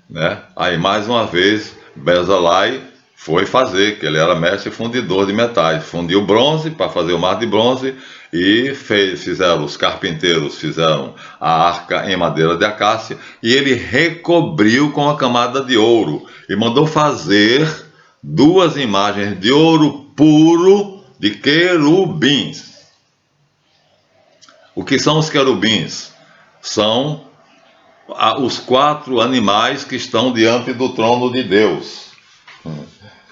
né? Aí mais uma vez Bezalai foi fazer, que ele era mestre fundidor de metais, fundiu bronze para fazer o mar de bronze, e os carpinteiros fizeram a arca em madeira de acácia, e ele recobriu com a camada de ouro, e mandou fazer 2 imagens de ouro puro de querubins. O que são os querubins? São os 4 animais que estão diante do trono de Deus.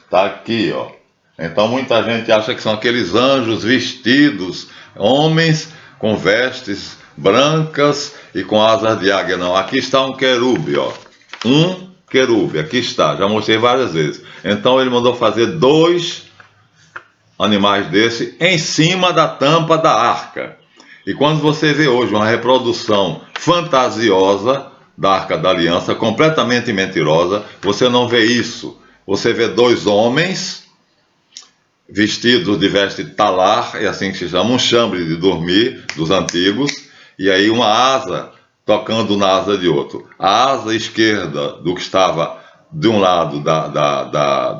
Está aqui, ó. Então muita gente acha que são aqueles anjos vestidos, homens com vestes brancas e com asas de águia. Não, aqui está um querube, ó. Um querube, aqui está, já mostrei várias vezes. Então ele mandou fazer 2 animais desse em cima da tampa da arca. E quando você vê hoje uma reprodução fantasiosa da Arca da Aliança, completamente mentirosa, você não vê isso. Você vê 2 homens vestidos de veste talar, é assim que se chama, um chambre de dormir dos antigos, e aí uma asa tocando na asa de outro. A asa esquerda do que estava de um lado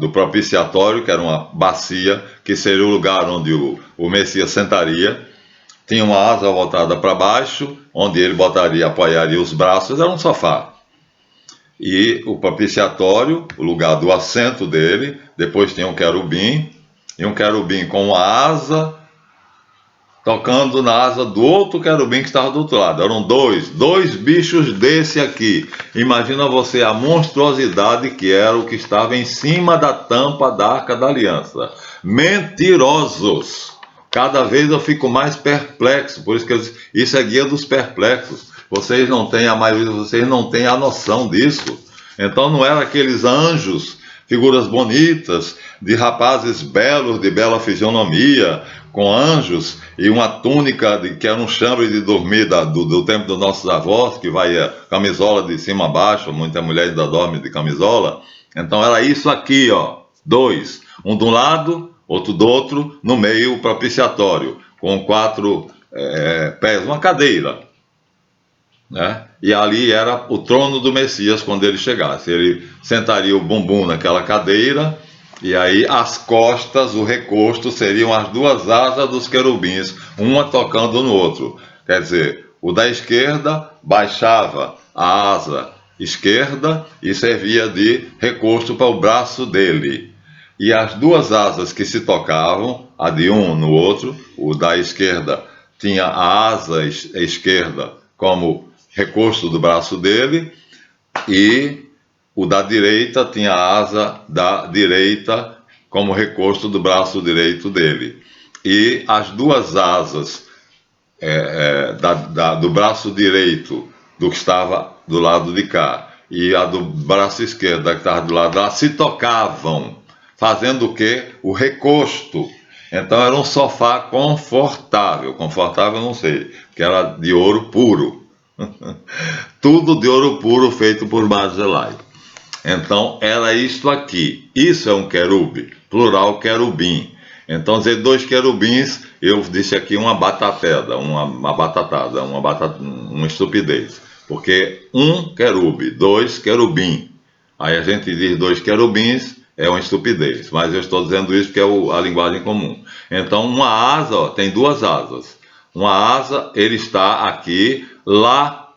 do propiciatório, que era uma bacia, que seria o lugar onde o Messias sentaria, tinha uma asa voltada para baixo, onde ele apoiaria os braços, era um sofá. E o propiciatório, o lugar do assento dele, depois tinha um querubim, e um querubim com uma asa, tocando na asa do outro querubim que estava do outro lado. Eram dois bichos desse aqui. Imagina você a monstruosidade que era o que estava em cima da tampa da Arca da Aliança. Mentirosos! Cada vez eu fico mais perplexo, por isso que isso é guia dos perplexos. Vocês não têm, a maioria de vocês não tem a noção disso. Então não eram aqueles anjos, figuras bonitas, de rapazes belos, de bela fisionomia, com anjos e uma túnica que era um chambre de dormir do tempo dos nossos avós, que vai a camisola de cima a baixo, muita mulher ainda dorme de camisola. Então era isso aqui, ó, dois, um de um lado, outro do outro, no meio o propiciatório, com 4 pés, uma cadeira, né? E ali era o trono do Messias quando ele chegasse. Ele sentaria o bumbum naquela cadeira, e aí as costas, o recosto, seriam as 2 asas dos querubins, uma tocando no outro. Quer dizer, o da esquerda baixava a asa esquerda e servia de recosto para o braço dele. E as 2 asas que se tocavam, a de um no outro, o da esquerda tinha a asa esquerda como recosto do braço dele, e o da direita tinha a asa da direita como recosto do braço direito dele. E as 2 asas do braço direito do que estava do lado de cá e a do braço esquerdo que estava do lado de lá se tocavam, fazendo o quê? O recosto. Então era um sofá confortável não sei, que era de ouro puro. Tudo de ouro puro feito por Barzilai. Então era isto aqui. Isso é um querube, plural querubim. Então dizer 2 querubins, eu disse aqui uma batatada, uma estupidez. Porque um querube, 2 querubim. Aí a gente diz 2 querubins, é uma estupidez. Mas eu estou dizendo isso porque é a linguagem comum. Então uma asa, ó, tem 2 asas. Uma asa, ele está aqui, lá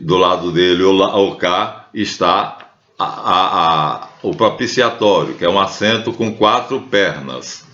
do lado dele ou cá está o propiciatório, que é um assento com 4 pernas.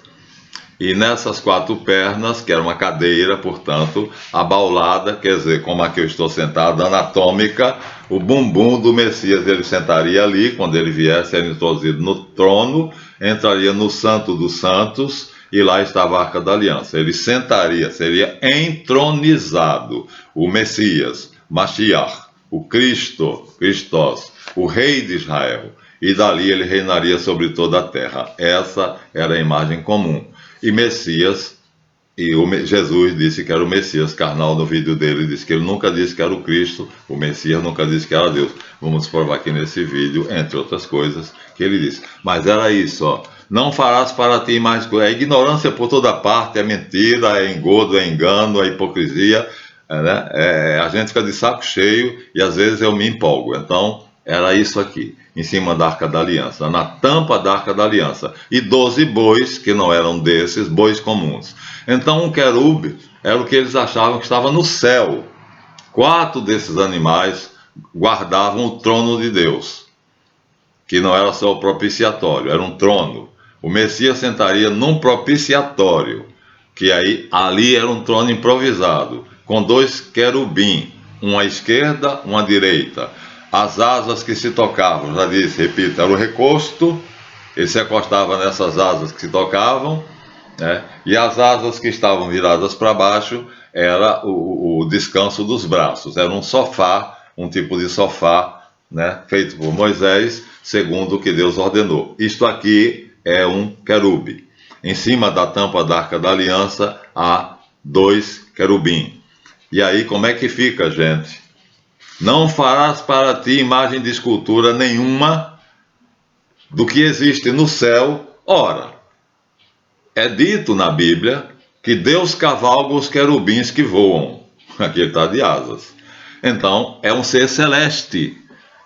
E nessas 4 pernas, que era uma cadeira, portanto, abaulada, quer dizer, como aqui eu estou sentado, anatômica, o bumbum do Messias, ele sentaria ali, quando ele viesse, era introduzido no trono, entraria no Santo dos Santos, e lá estava a Arca da Aliança. Ele sentaria, seria entronizado, o Messias, Mashiach, o Cristo, Christos, o Rei de Israel, e dali ele reinaria sobre toda a terra. Essa era a imagem comum. E Messias, Jesus disse que era o Messias carnal no vídeo dele, disse que ele nunca disse que era o Cristo, o Messias nunca disse que era Deus. Vamos provar aqui nesse vídeo, entre outras coisas, que ele disse. Mas era isso, ó. Não farás para ti mais coisa. É ignorância por toda parte, é mentira, é engodo, é engano, é hipocrisia. Né? A gente fica de saco cheio e às vezes eu me empolgo. Então, era isso aqui, em cima da Arca da Aliança, na tampa da Arca da Aliança. E 12 bois, que não eram desses, bois comuns. Então, um querube era o que eles achavam que estava no céu. 4 desses animais guardavam o trono de Deus, que não era só o propiciatório, era um trono. O Messias sentaria num propiciatório, que ali era um trono improvisado, com 2 querubim, uma à esquerda, uma à direita. As asas que se tocavam, já disse, repito, era o recosto, ele se acostava nessas asas que se tocavam, né? E as asas que estavam viradas para baixo era o descanso dos braços, era um sofá, um tipo de sofá, né, feito por Moisés, segundo o que Deus ordenou. Isto aqui é um querube. Em cima da tampa da Arca da Aliança há 2 querubim. E aí como é que fica, gente? Não farás para ti imagem de escultura nenhuma do que existe no céu. Ora, é dito na Bíblia que Deus cavalga os querubins que voam. Aqui ele está de asas. Então, é um ser celeste.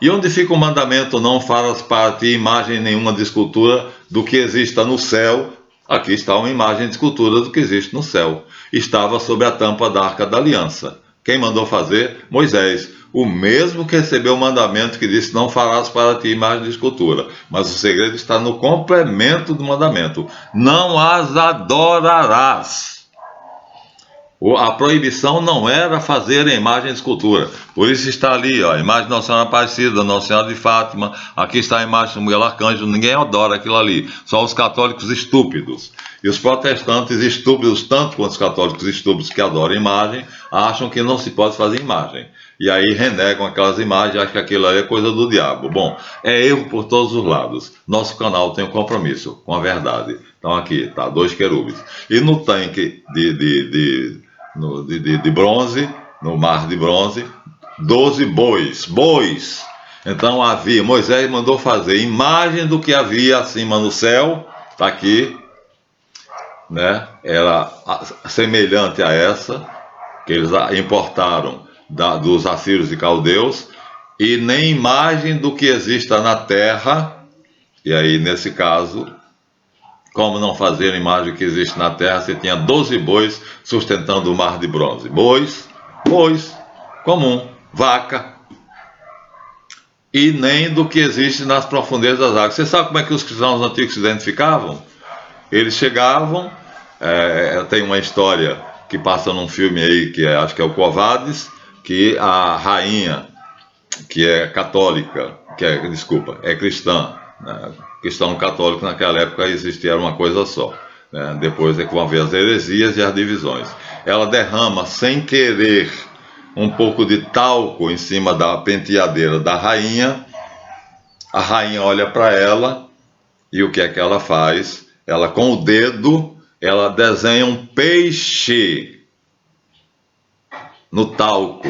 E onde fica o mandamento, não farás para ti imagem nenhuma de escultura do que exista no céu, Aqui está uma imagem de escultura do que existe no céu. Estava sobre a tampa da Arca da Aliança. Quem mandou fazer? Moisés. O mesmo que recebeu o mandamento que disse: não farás para ti imagem de escultura. Mas o segredo está no complemento do mandamento: não as adorarás. A proibição não era fazer a imagem de escultura. Por isso está ali, ó, a imagem de Nossa Senhora Aparecida, Nossa Senhora de Fátima. Aqui está a imagem do Miguel Arcanjo. Ninguém adora aquilo ali. Só os católicos estúpidos. E os protestantes estúpidos, tanto quanto os católicos estúpidos que adoram imagem, acham que não se pode fazer imagem. E aí renegam aquelas imagens e acham que aquilo ali é coisa do diabo. Bom, é erro por todos os lados. Nosso canal tem um compromisso com a verdade. Então aqui, tá, 2 querubins. E no tanque de bronze, no mar de bronze, 12 bois. Então havia, Moisés mandou fazer imagem do que havia acima no céu, está aqui, né? Era semelhante a essa, que eles importaram dos assírios e caldeus, e nem imagem do que exista na terra, e aí nesse caso, como não fazer a imagem que existe na terra, você tinha 12 bois sustentando o mar de bronze. Bois, comum, vaca. E nem do que existe nas profundezas das águas. Você sabe como é que os cristãos antigos se identificavam? Eles chegavam, tem uma história que passa num filme aí, acho que é o Covades, que a rainha, que é católica, é cristã, né? Cristão católico naquela época existia uma coisa só, né? Depois é que vão haver as heresias e as divisões. Ela derrama sem querer um pouco de talco em cima da penteadeira da rainha. A rainha olha para ela e o que é que ela faz? Ela, com o dedo, ela desenha um peixe no talco,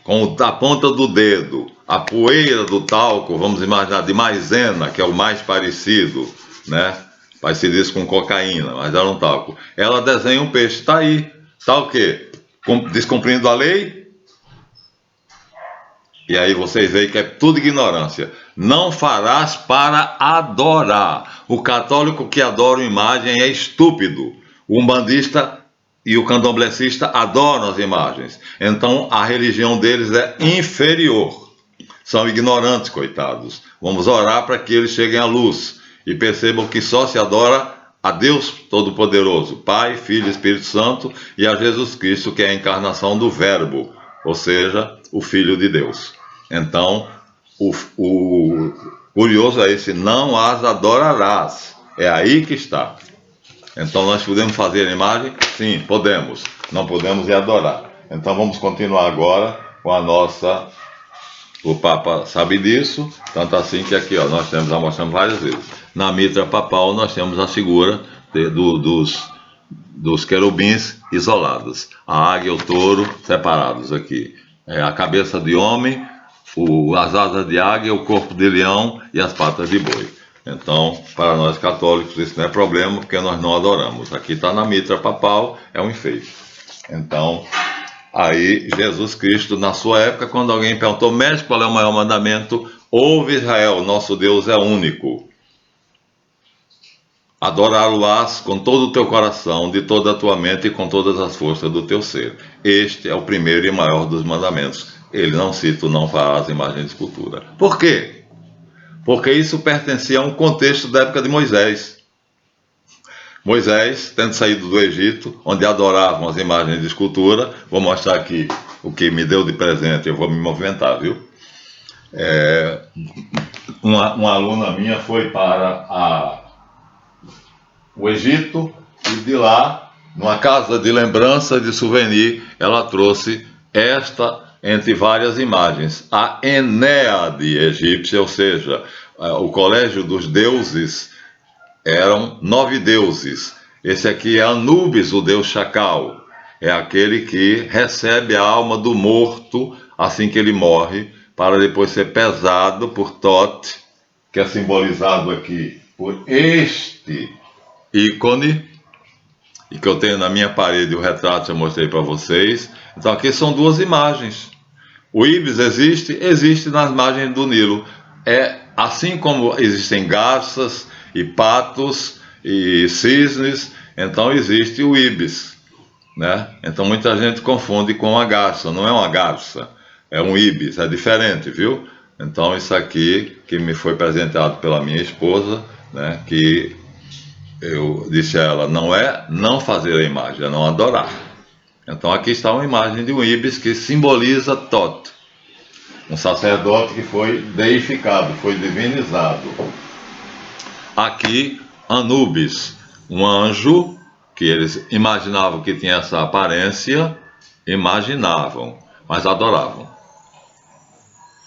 com a ponta do dedo. A poeira do talco, vamos imaginar, de maisena, que é o mais parecido, né? Parecido isso com cocaína, mas era um talco. Ela desenha um peixe, está aí. Está o quê? Descumprindo a lei? E aí vocês veem que é tudo ignorância. Não farás para adorar. O católico que adora uma imagem é estúpido. O umbandista e o candomblessista adoram as imagens. Então a religião deles é inferior. São ignorantes, coitados. Vamos orar para que eles cheguem à luz e percebam que só se adora a Deus Todo-Poderoso, Pai, Filho e Espírito Santo, e a Jesus Cristo, que é a encarnação do Verbo, ou seja, o Filho de Deus. Então, o curioso é esse: não as adorarás. É aí que está. Então, nós podemos fazer a imagem? Sim, podemos. Não podemos adorar. Então, vamos continuar agora com a nossa... O Papa sabe disso, tanto assim que aqui, ó, nós temos, já mostramos várias vezes. Na mitra papal nós temos a figura dos querubins isolados. A águia e o touro separados aqui. A cabeça de homem, as asas de águia, o corpo de leão e as patas de boi. Então, para nós católicos isso não é problema, porque nós não adoramos. Aqui está na mitra papal, é um enfeite. Então... Aí, Jesus Cristo, na sua época, quando alguém perguntou: mestre, qual é o maior mandamento? Ouve, Israel, nosso Deus é único. Adorá-lo-ás com todo o teu coração, de toda a tua mente e com todas as forças do teu ser. Este é o primeiro e maior dos mandamentos. Ele não cita: não farás imagem de escultura. Por quê? Porque isso pertencia a um contexto da época de Moisés. Moisés, tendo saído do Egito, onde adoravam as imagens de escultura, vou mostrar aqui o que me deu de presente, eu vou me movimentar, viu? Uma aluna minha foi para o Egito e de lá, numa casa de lembrança, de souvenir, ela trouxe esta, entre várias imagens, a Enéade egípcia, ou seja, o colégio dos deuses. Eram 9 deuses. Esse aqui é Anubis, o deus chacal. É aquele que recebe a alma do morto assim que ele morre, para depois ser pesado por Thoth, que é simbolizado aqui por este ícone, e que eu tenho na minha parede, o retrato eu mostrei para vocês. Então aqui são 2 imagens. O Ibis existe nas margens do Nilo. Assim como existem garças e patos e cisnes, então existe o ibis, né? Então muita gente confunde com a garça, não é uma garça, é um ibis, é diferente, viu? Então isso aqui que me foi apresentado pela minha esposa, né, que eu disse a ela, não é não fazer a imagem, é não adorar. Então aqui está uma imagem de um ibis que simboliza Thoth, um sacerdote que foi deificado, foi divinizado. Aqui Anubis, um anjo que eles imaginavam que tinha essa aparência, imaginavam, mas adoravam,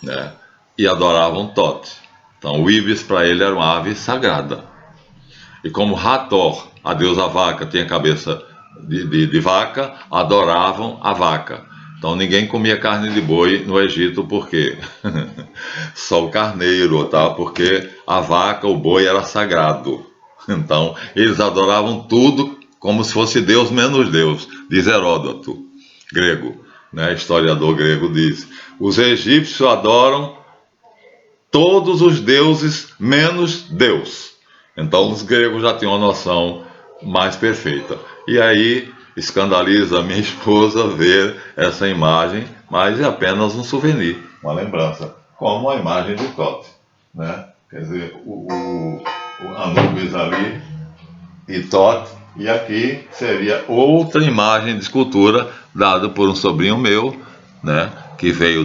né? E adoravam Thoth. Então o ibis para ele era uma ave sagrada. E como Hathor, a deusa vaca, tinha cabeça de vaca, adoravam a vaca. Então ninguém comia carne de boi no Egito, por quê? Só o carneiro, tá? Porque a vaca, o boi era sagrado. Então eles adoravam tudo como se fosse Deus menos Deus, diz Heródoto, grego, né? Historiador grego diz. Os egípcios adoram todos os deuses menos Deus. Então os gregos já tinham uma noção mais perfeita. E aí escandaliza a minha esposa ver essa imagem, mas é apenas um souvenir, uma lembrança, como a imagem de Thoth, né? Quer dizer, o Anubis ali e Thoth, e aqui seria outra imagem de escultura dada por um sobrinho meu, né? Que veio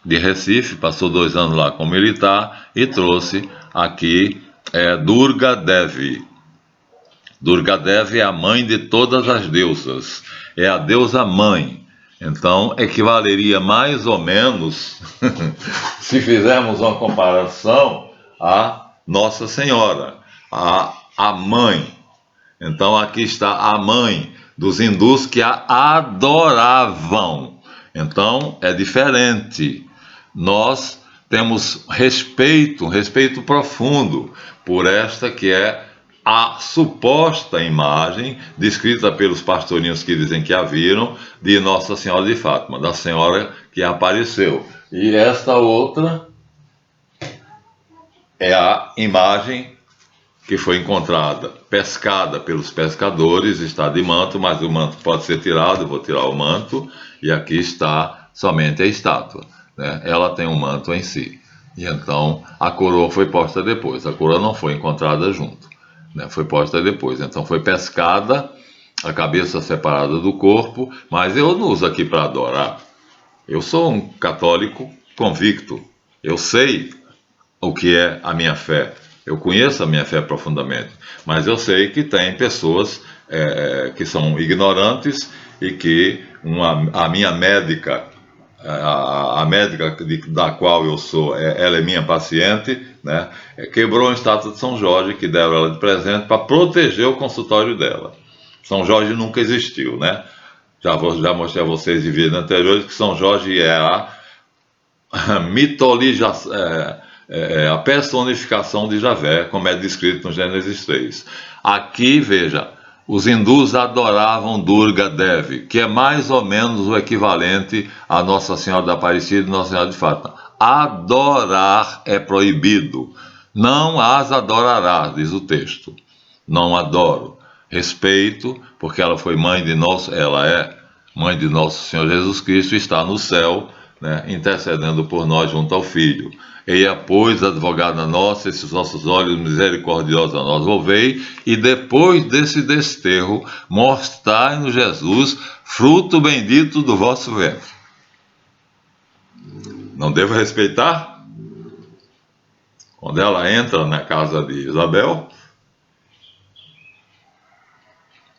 de Recife, passou 2 anos lá como militar e trouxe aqui Durga Devi. Durga Devi é a mãe de todas as deusas, é a deusa mãe. Então equivaleria mais ou menos, se fizermos uma comparação, a Nossa Senhora, a mãe. Então aqui está a mãe dos hindus que a adoravam. Então é diferente. Nós temos respeito, um respeito profundo por esta que é a suposta imagem descrita pelos pastorinhos que dizem que a viram, de Nossa Senhora de Fátima, da Senhora que apareceu. E esta outra é a imagem que foi encontrada, pescada pelos pescadores, está de manto, mas o manto pode ser tirado, eu vou tirar o manto, e aqui está somente a estátua, né? Ela tem um manto em si, e então a coroa foi posta depois, a coroa não foi encontrada junto, né? Foi posta depois, então foi pescada, a cabeça separada do corpo, mas eu não uso aqui para adorar, eu sou um católico convicto, eu sei o que é a minha fé, eu conheço a minha fé profundamente, mas eu sei que tem pessoas que são ignorantes e que a minha médica, a médica da qual eu sou, ela é minha paciente, né, quebrou uma estátua de São Jorge que deram ela de presente para proteger o consultório dela. São Jorge nunca existiu, né? Já mostrei a vocês em vídeos anteriores que São Jorge é a mitologização, a personificação de Javé, como é descrito no Gênesis 3. Aqui, veja, os hindus adoravam Durga Devi, que é mais ou menos o equivalente a Nossa Senhora da Aparecida e Nossa Senhora de Fátima. Adorar é proibido. Não as adorarás, diz o texto. Não adoro. Respeito, porque ela foi ela é mãe de nosso Senhor Jesus Cristo e está no céu, né, intercedendo por nós junto ao Filho. Eia, pois, advogada nossa, esses vossos olhos misericordiosos a nós volvei, e depois desse desterro, mostrai-nos Jesus, fruto bendito do vosso ventre. Não devo respeitar? Quando ela entra na casa de Isabel,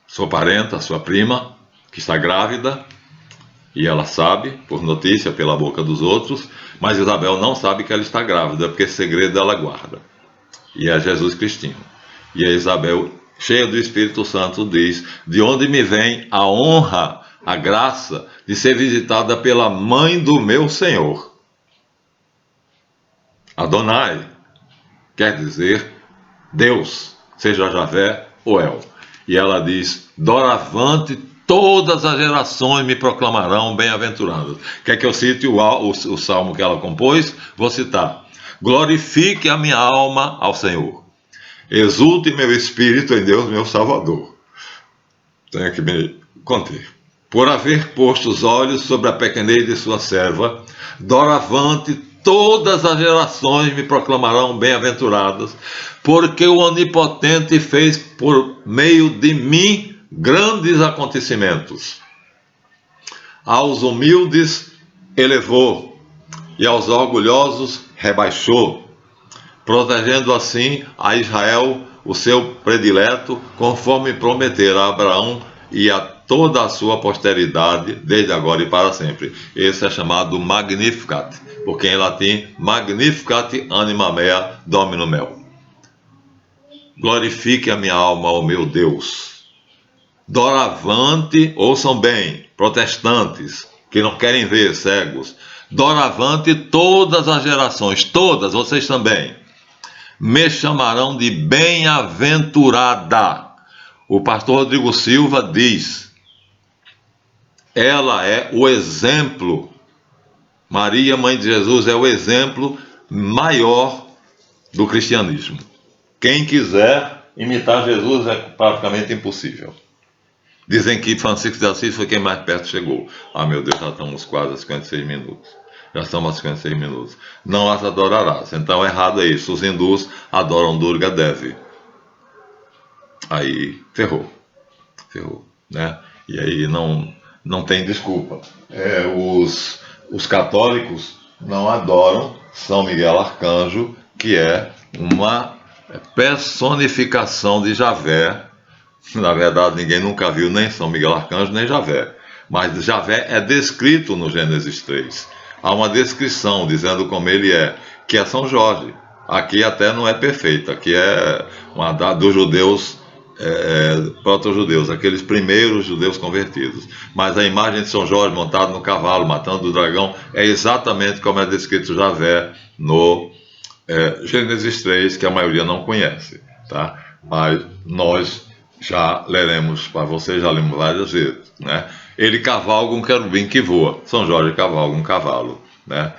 sua parenta, sua prima, que está grávida, e ela sabe, por notícia, pela boca dos outros, mas Isabel não sabe que ela está grávida, porque esse segredo ela guarda. E é Jesus Cristinho. E a Isabel, cheia do Espírito Santo, diz: de onde me vem a honra, a graça de ser visitada pela mãe do meu Senhor? Adonai quer dizer Deus, seja Javé ou El. E ela diz: doravante todas as gerações me proclamarão bem-aventuradas. Quer que eu cite o salmo que ela compôs? Vou citar: glorifique a minha alma ao Senhor. Exulte meu espírito em Deus, meu Salvador. Tenho que me conter. Por haver posto os olhos sobre a pequenez de sua serva, doravante todas as gerações me proclamarão bem-aventuradas, porque o Onipotente fez por meio de mim grandes acontecimentos. Aos humildes elevou, e aos orgulhosos rebaixou, protegendo assim a Israel, o seu predileto, conforme prometera a Abraão e a toda a sua posteridade, desde agora e para sempre. Esse é chamado Magnificat, porque em latim, Magnificat anima mea domino meu. Glorifique a minha alma, ó meu Deus. Doravante, ouçam bem, protestantes, que não querem ver, cegos. Doravante todas as gerações, todas, vocês também, me chamarão de bem-aventurada. O pastor Rodrigo Silva diz, ela é o exemplo, Maria, mãe de Jesus, é o exemplo maior do cristianismo. Quem quiser imitar Jesus é praticamente impossível. Dizem que Francisco de Assis foi quem mais perto chegou. Ah, meu Deus, já estamos quase a 56 minutos. Já estamos a 56 minutos. Não as adorarás. Então, errado é isso. Os hindus adoram Durga Devi. Aí, ferrou, né? E aí não tem desculpa. Os católicos não adoram São Miguel Arcanjo, que é uma personificação de Javé. Na verdade, ninguém nunca viu nem São Miguel Arcanjo, nem Javé. Mas Javé é descrito no Gênesis 3. Há uma descrição dizendo como ele é, que é São Jorge. Aqui até não é perfeito, aqui é uma dos judeus, proto-judeus, aqueles primeiros judeus convertidos. Mas a imagem de São Jorge montado no cavalo, matando o dragão, é exatamente como é descrito Javé no Gênesis 3, que a maioria não conhece, tá? Mas nós já leremos, para vocês já lemos várias vezes, né? Ele cavalga um querubim que voa. São Jorge cavalga um cavalo, né?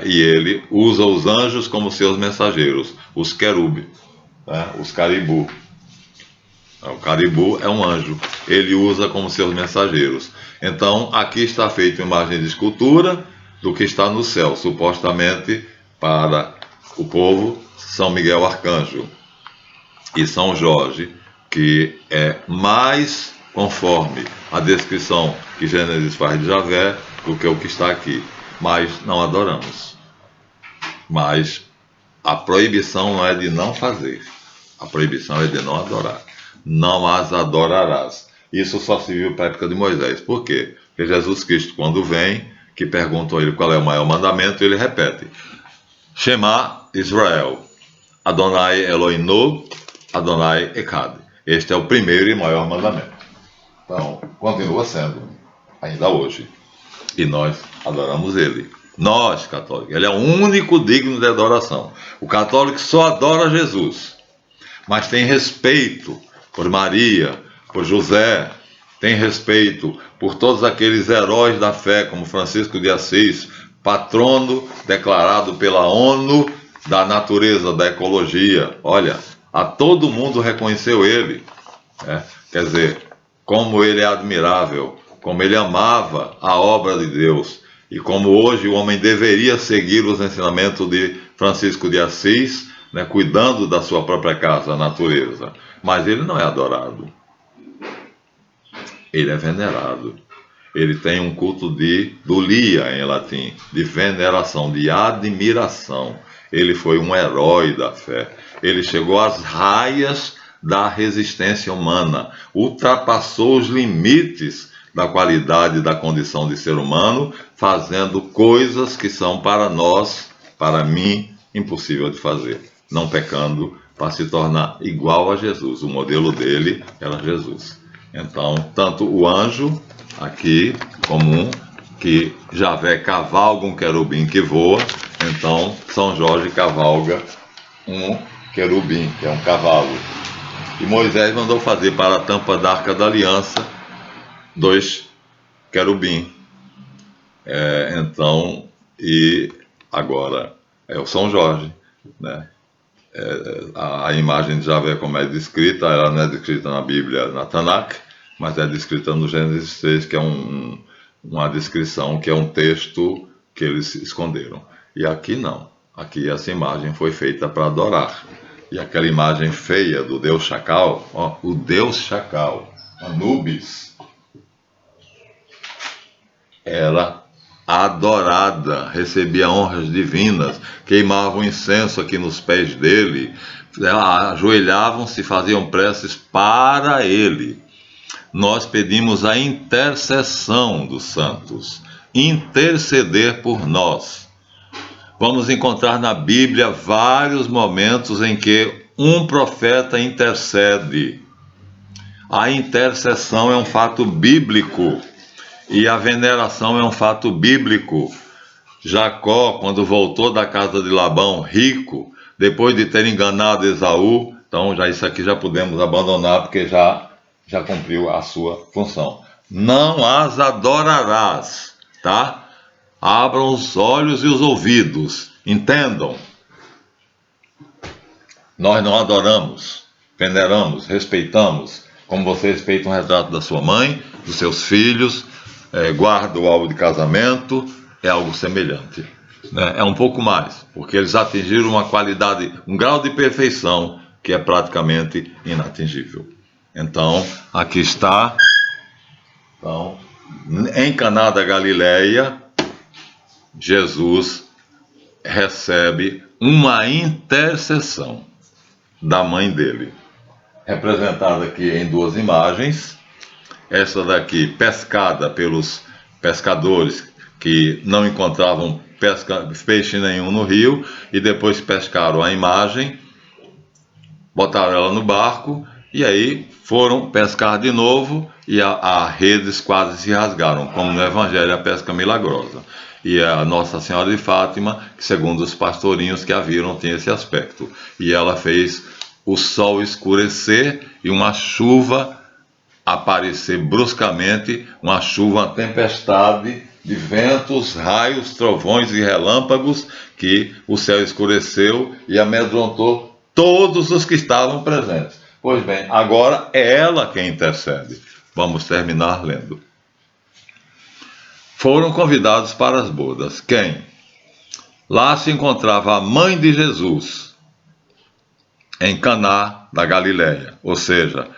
E ele usa os anjos como seus mensageiros, os querubim, né? Os caribu. O caribu é um anjo, ele usa como seus mensageiros. Então, aqui está feita uma imagem de escultura do que está no céu, supostamente para o povo, São Miguel Arcanjo e São Jorge, que é mais conforme a descrição que Gênesis faz de Javé do que o que está aqui. Mas não adoramos. Mas a proibição não é de não fazer, a proibição é de não adorar. Não as adorarás. Isso só se viu para a época de Moisés. Por quê? Porque Jesus Cristo, quando vem, que perguntam a ele qual é o maior mandamento, ele repete: Shema Israel, Adonai Eloheinu, Adonai Echad. Este é o primeiro e maior mandamento. Então, continua sendo, ainda hoje. E nós adoramos ele. Nós, católicos. Ele é o único digno de adoração. O católico só adora Jesus. Mas tem respeito por Maria, por José, tem respeito por todos aqueles heróis da fé, como Francisco de Assis, patrono declarado pela ONU da natureza, da ecologia. Olha, a todo mundo reconheceu ele. Quer dizer, como ele é admirável, como ele amava a obra de Deus, e como hoje o homem deveria seguir os ensinamentos de Francisco de Assis, né, cuidando da sua própria casa, a natureza. Mas ele não é adorado. Ele é venerado. Ele tem um culto de dulia em latim, de veneração, de admiração. Ele foi um herói da fé. Ele chegou às raias da resistência humana, ultrapassou os limites da qualidade da condição de ser humano, fazendo coisas que são para nós, para mim, impossível de fazer. Não pecando, para se tornar igual a Jesus. O modelo dele era Jesus. Então, tanto o anjo, aqui, comum, que Javé cavalga um querubim que voa, então São Jorge cavalga um querubim, que é um cavalo. E Moisés mandou fazer para a tampa da Arca da Aliança 2 querubim. Então, e agora é o São Jorge, né? a imagem de Javé, como é descrita, ela não é descrita na Bíblia, na Tanakh, mas é descrita no Gênesis 6, que é uma descrição, que é um texto que eles esconderam. E aqui não. Aqui essa imagem foi feita para adorar. E aquela imagem feia do Deus Chacal, ó, o Deus Chacal, Anubis, era adorada, recebia honras divinas, queimavam incenso aqui nos pés dele, ajoelhavam-se e faziam preces para ele. Nós pedimos a intercessão dos santos, interceder por nós. Vamos encontrar na Bíblia vários momentos em que um profeta intercede. A intercessão é um fato bíblico e a veneração é um fato bíblico. Jacó, quando voltou da casa de Labão rico, depois de ter enganado Esaú, então isso aqui já podemos abandonar porque já cumpriu a sua função. Não as adorarás, tá? Abram os olhos e os ouvidos, entendam. Nós não adoramos, veneramos, respeitamos, como você respeita um retrato da sua mãe, dos seus filhos, guarda o álbum de casamento, é algo semelhante. Né? É um pouco mais, porque eles atingiram uma qualidade, um grau de perfeição que é praticamente inatingível. Então, aqui está, então, em Caná da Galileia, Jesus recebe uma intercessão da mãe dele, representada aqui em duas imagens. Essa daqui pescada pelos pescadores que não encontravam peixe nenhum no rio, e depois pescaram a imagem, botaram ela no barco, e aí foram pescar de novo, e as redes quase se rasgaram, como no Evangelho, a pesca milagrosa. E a Nossa Senhora de Fátima, que segundo os pastorinhos que a viram, tinha esse aspecto. E ela fez o sol escurecer e uma chuva aparecer bruscamente, uma chuva, uma tempestade de ventos, raios, trovões e relâmpagos, que o céu escureceu e amedrontou todos os que estavam presentes. Pois bem, agora é ela quem intercede. Vamos terminar lendo. Foram convidados para as bodas. Quem? Lá se encontrava a mãe de Jesus, em Caná da Galileia, ou seja,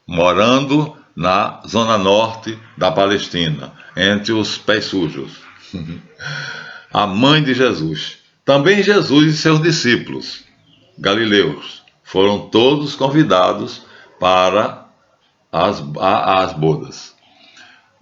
morando na zona norte da Palestina, entre os pés sujos. A mãe de Jesus. Também Jesus e seus discípulos, galileus, foram todos convidados para as bodas.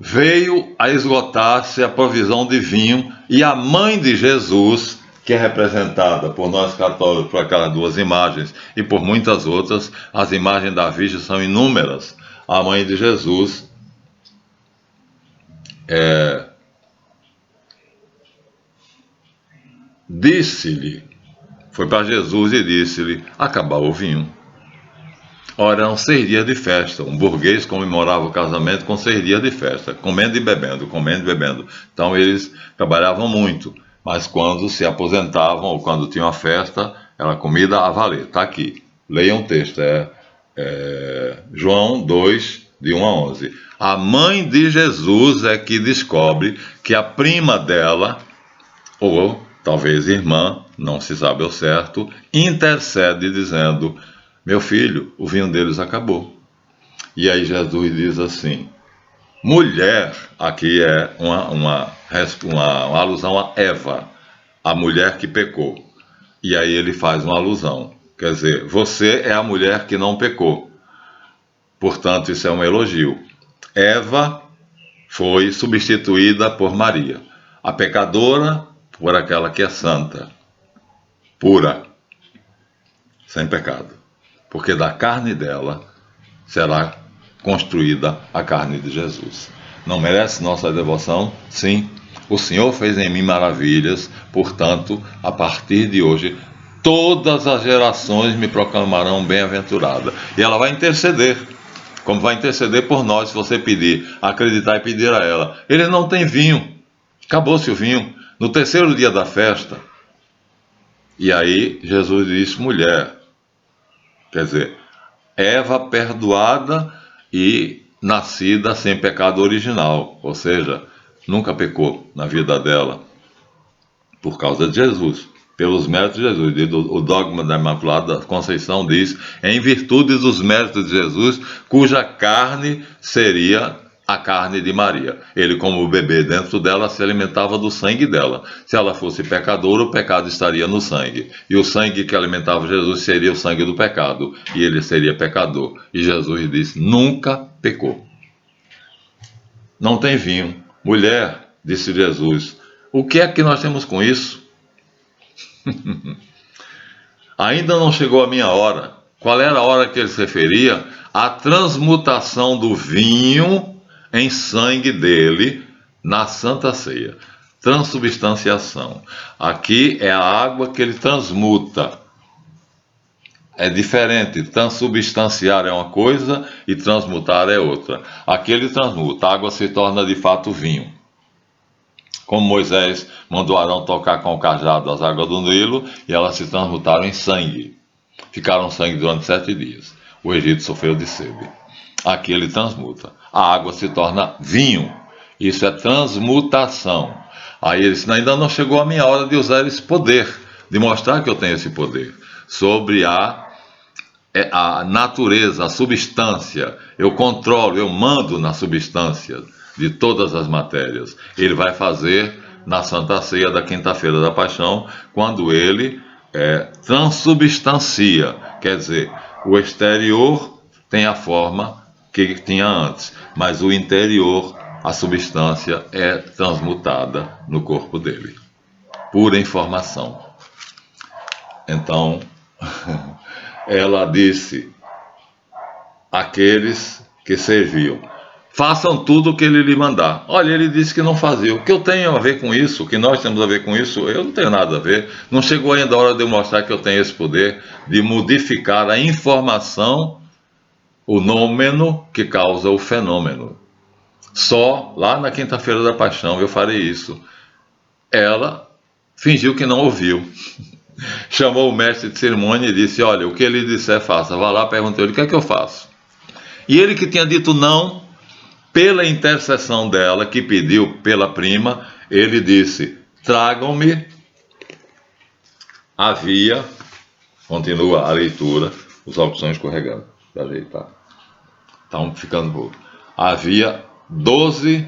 Veio a esgotar-se a provisão de vinho, e a mãe de Jesus, que é representada por nós católicos por aquelas duas imagens e por muitas outras, as imagens da Virgem são inúmeras. A mãe de Jesus disse-lhe, foi para Jesus e disse-lhe: acabou o vinho. Ora, eram 6 dias de festa. Um burguês comemorava o casamento com 6 dias de festa, comendo e bebendo, comendo e bebendo. Então eles trabalhavam muito, mas quando se aposentavam ou quando tinham a festa, era comida a valer. Está aqui, leiam o texto, João 2, de 1 a 11. A mãe de Jesus é que descobre que a prima dela, ou talvez irmã, não se sabe ao certo, intercede dizendo: meu filho, o vinho deles acabou. E aí Jesus diz assim: mulher, aqui é uma alusão a Eva, a mulher que pecou. E aí ele faz uma alusão, quer dizer, você é a mulher que não pecou. Portanto, isso é um elogio. Eva foi substituída por Maria, a pecadora por aquela que é santa, pura, sem pecado. Porque da carne dela será construída a carne de Jesus. Não merece nossa devoção? Sim. O Senhor fez em mim maravilhas, portanto, a partir de hoje, todas as gerações me proclamarão bem-aventurada. E ela vai interceder, como vai interceder por nós, se você pedir, acreditar e pedir a ela. Ele não tem vinho, acabou-se o vinho. No terceiro dia da festa, e aí Jesus disse: mulher, Quer dizer, Eva perdoada e nascida sem pecado original, ou seja, nunca pecou na vida dela, por causa de Jesus, pelos méritos de Jesus. O dogma da Imaculada Conceição diz, em virtude dos méritos de Jesus, cuja carne seria a carne de Maria. Ele, como bebê dentro dela, se alimentava do sangue dela. Se ela fosse pecadora, o pecado estaria no sangue. E o sangue que alimentava Jesus seria o sangue do pecado. E ele seria pecador. E Jesus disse, nunca pecou. Não tem vinho. Mulher, disse Jesus, o que é que nós temos com isso? Ainda não chegou a minha hora. Qual era a hora que ele se referia? A transmutação do vinho em sangue dele na Santa Ceia. Transubstanciação. Aqui é a água que ele transmuta. É diferente. Transubstanciar é uma coisa e transmutar é outra. Aqui ele transmuta. A água se torna de fato vinho. Como Moisés mandou Arão tocar com o cajado as águas do Nilo, e elas se transmutaram em sangue. Ficaram sangue durante 7 dias. O Egito sofreu de sede. Aqui ele transmuta. A água se torna vinho. Isso é transmutação. Aí ele disse, ainda não chegou a minha hora de usar esse poder, de mostrar que eu tenho esse poder sobre a natureza, a substância. Eu controlo, eu mando na substância de todas as matérias. Ele vai fazer na Santa Ceia da Quinta-feira da Paixão, quando ele transubstancia, quer dizer, o exterior tem a forma que tinha antes, mas o interior, a substância, é transmutada no corpo dele. Pura informação. Então, ela disse àqueles que serviam, façam tudo o que ele lhe mandar. Olha, ele disse que não fazia. O que eu tenho a ver com isso? O que nós temos a ver com isso? Eu não tenho nada a ver. Não chegou ainda a hora de eu mostrar que eu tenho esse poder de modificar a informação, o nômeno que causa o fenômeno. Só lá na Quinta-feira da Paixão eu farei isso. Ela fingiu que não ouviu. Chamou o mestre de cerimônia e disse, olha, o que ele disser faça. Vá lá, perguntou ele, o que é que eu faço? E ele que tinha dito não, pela intercessão dela, que pediu pela prima, ele disse, tragam-me, havia, continua a leitura, os óculos estão escorregando, para ajeitar, estão ficando pouco, havia 12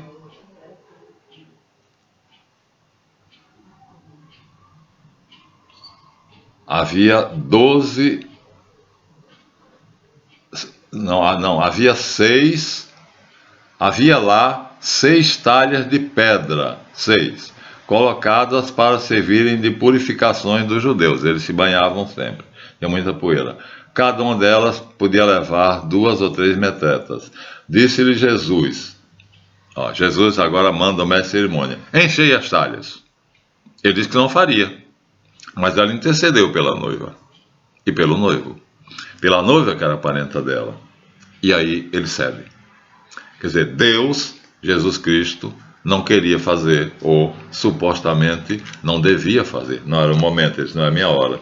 havia lá 6 talhas de pedra, 6, colocadas para servirem de purificações dos judeus. Eles se banhavam sempre, tinha muita poeira. Cada uma delas podia levar 2 ou 3 metretas. Disse-lhe Jesus, Jesus agora manda o mestre de cerimônia, enchei as talhas. Ele disse que não faria, mas ela intercedeu pela noiva e pelo noivo. Pela noiva, que era a parenta dela. E aí ele cede. Quer dizer, Deus, Jesus Cristo, não queria fazer, ou supostamente não devia fazer. Não era o momento, isso não é a minha hora.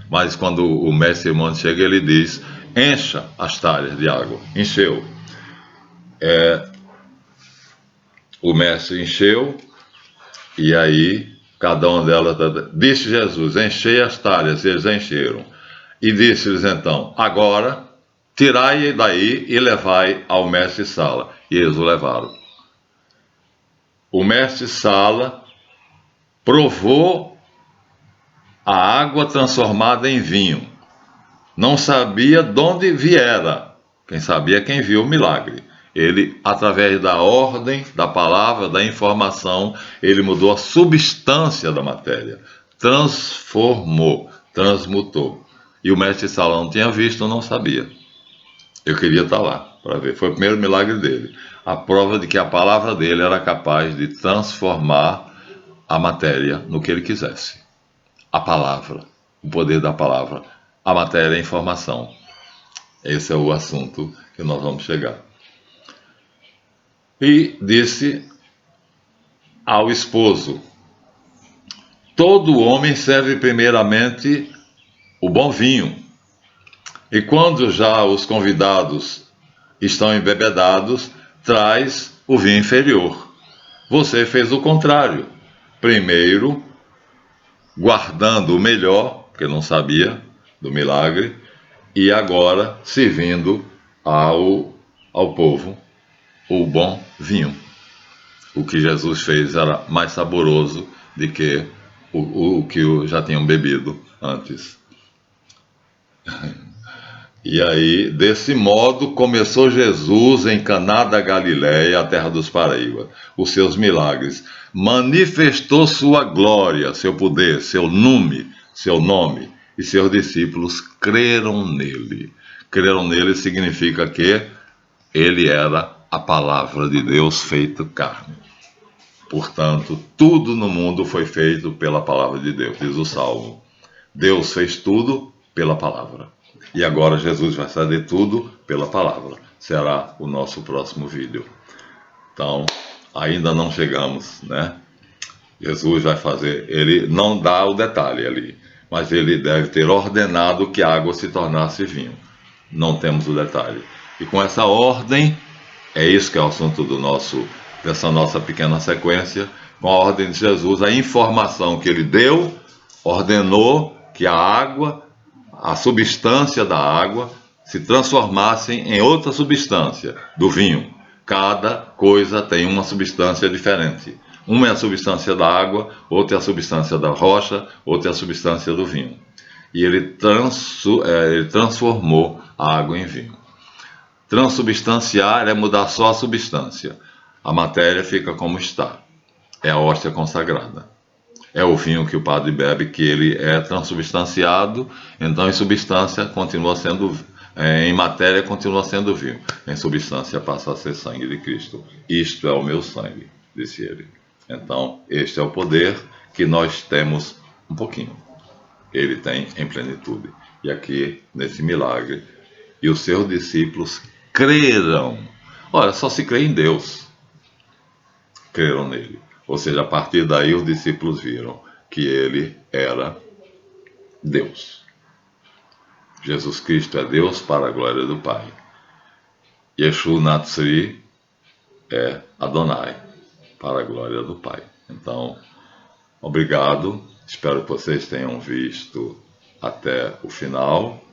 Mas quando o mestre irmão chega, ele diz, encha as talhas de água. Encheu. O mestre encheu, e aí cada uma delas, disse Jesus, enchei as talhas, e eles encheram. E disse-lhes então, agora tirai daí e levai ao mestre Sala. E eles o levaram. O mestre Sala provou a água transformada em vinho. Não sabia de onde viera. Quem sabia quem viu o milagre. Ele, através da ordem, da palavra, da informação, ele mudou a substância da matéria. Transformou, transmutou. E o mestre Sala não tinha visto, não sabia. Eu queria estar lá para ver. Foi o primeiro milagre dele. A prova de que a palavra dele era capaz de transformar a matéria no que ele quisesse. A palavra, o poder da palavra. A matéria é informação. Esse é o assunto que nós vamos chegar. E disse ao esposo, todo homem serve primeiramente o bom vinho, E quando já os convidados estão embebedados, traz o vinho inferior. Você fez o contrário. Primeiro, guardando o melhor, porque não sabia do milagre, e agora servindo ao povo o bom vinho. O que Jesus fez era mais saboroso do que o que já tinham bebido antes. E aí, desse modo, começou Jesus em Caná da Galileia, a terra dos Paraíba, os seus milagres. Manifestou sua glória, seu poder, seu nome, e seus discípulos creram nele. Creram nele significa que ele era a palavra de Deus feita carne. Portanto, tudo no mundo foi feito pela palavra de Deus, diz o Salmo. Deus fez tudo pela palavra. E agora Jesus vai fazer tudo pela palavra. Será o nosso próximo vídeo. Então, ainda não chegamos, né? Jesus vai fazer, ele não dá o detalhe ali, mas ele deve ter ordenado que a água se tornasse vinho. Não temos o detalhe. E com essa ordem, é isso que é o assunto dessa nossa pequena sequência, com a ordem de Jesus, a informação que ele deu, ordenou que a água, a substância da água, se transformassem em outra substância, do vinho. Cada coisa tem uma substância diferente. Uma é a substância da água, outra é a substância da rocha, outra é a substância do vinho. E ele transformou a água em vinho. Transubstanciar é mudar só a substância. A matéria fica como está. É a hóstia consagrada. É o vinho que o padre bebe, que ele é transubstanciado, então em substância continua sendo, em matéria continua sendo vinho. Em substância passa a ser sangue de Cristo. Isto é o meu sangue, disse ele. Então, este é o poder que nós temos um pouquinho. Ele tem em plenitude. E aqui, nesse milagre, e os seus discípulos creram. Olha, só se crê em Deus. Creram nele. Ou seja, a partir daí os discípulos viram que ele era Deus. Jesus Cristo é Deus para a glória do Pai. Yeshua Natsri é Adonai para a glória do Pai. Então, obrigado. Espero que vocês tenham visto até o final.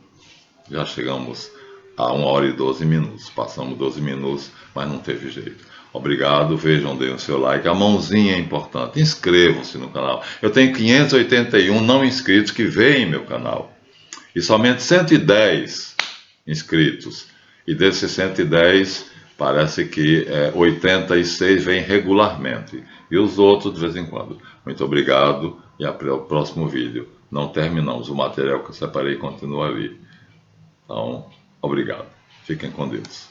Já chegamos a 1 hora e 12 minutos. Passamos 12 minutos, mas não teve jeito. Obrigado, vejam, deem o seu like. A mãozinha é importante. Inscrevam-se no canal. Eu tenho 581 não inscritos que veem meu canal. E somente 110 inscritos. E desses 110, parece que 86 vêm regularmente. E os outros de vez em quando. Muito obrigado e até o próximo vídeo. Não terminamos. O material que eu separei continua ali. Então, obrigado. Fiquem com Deus.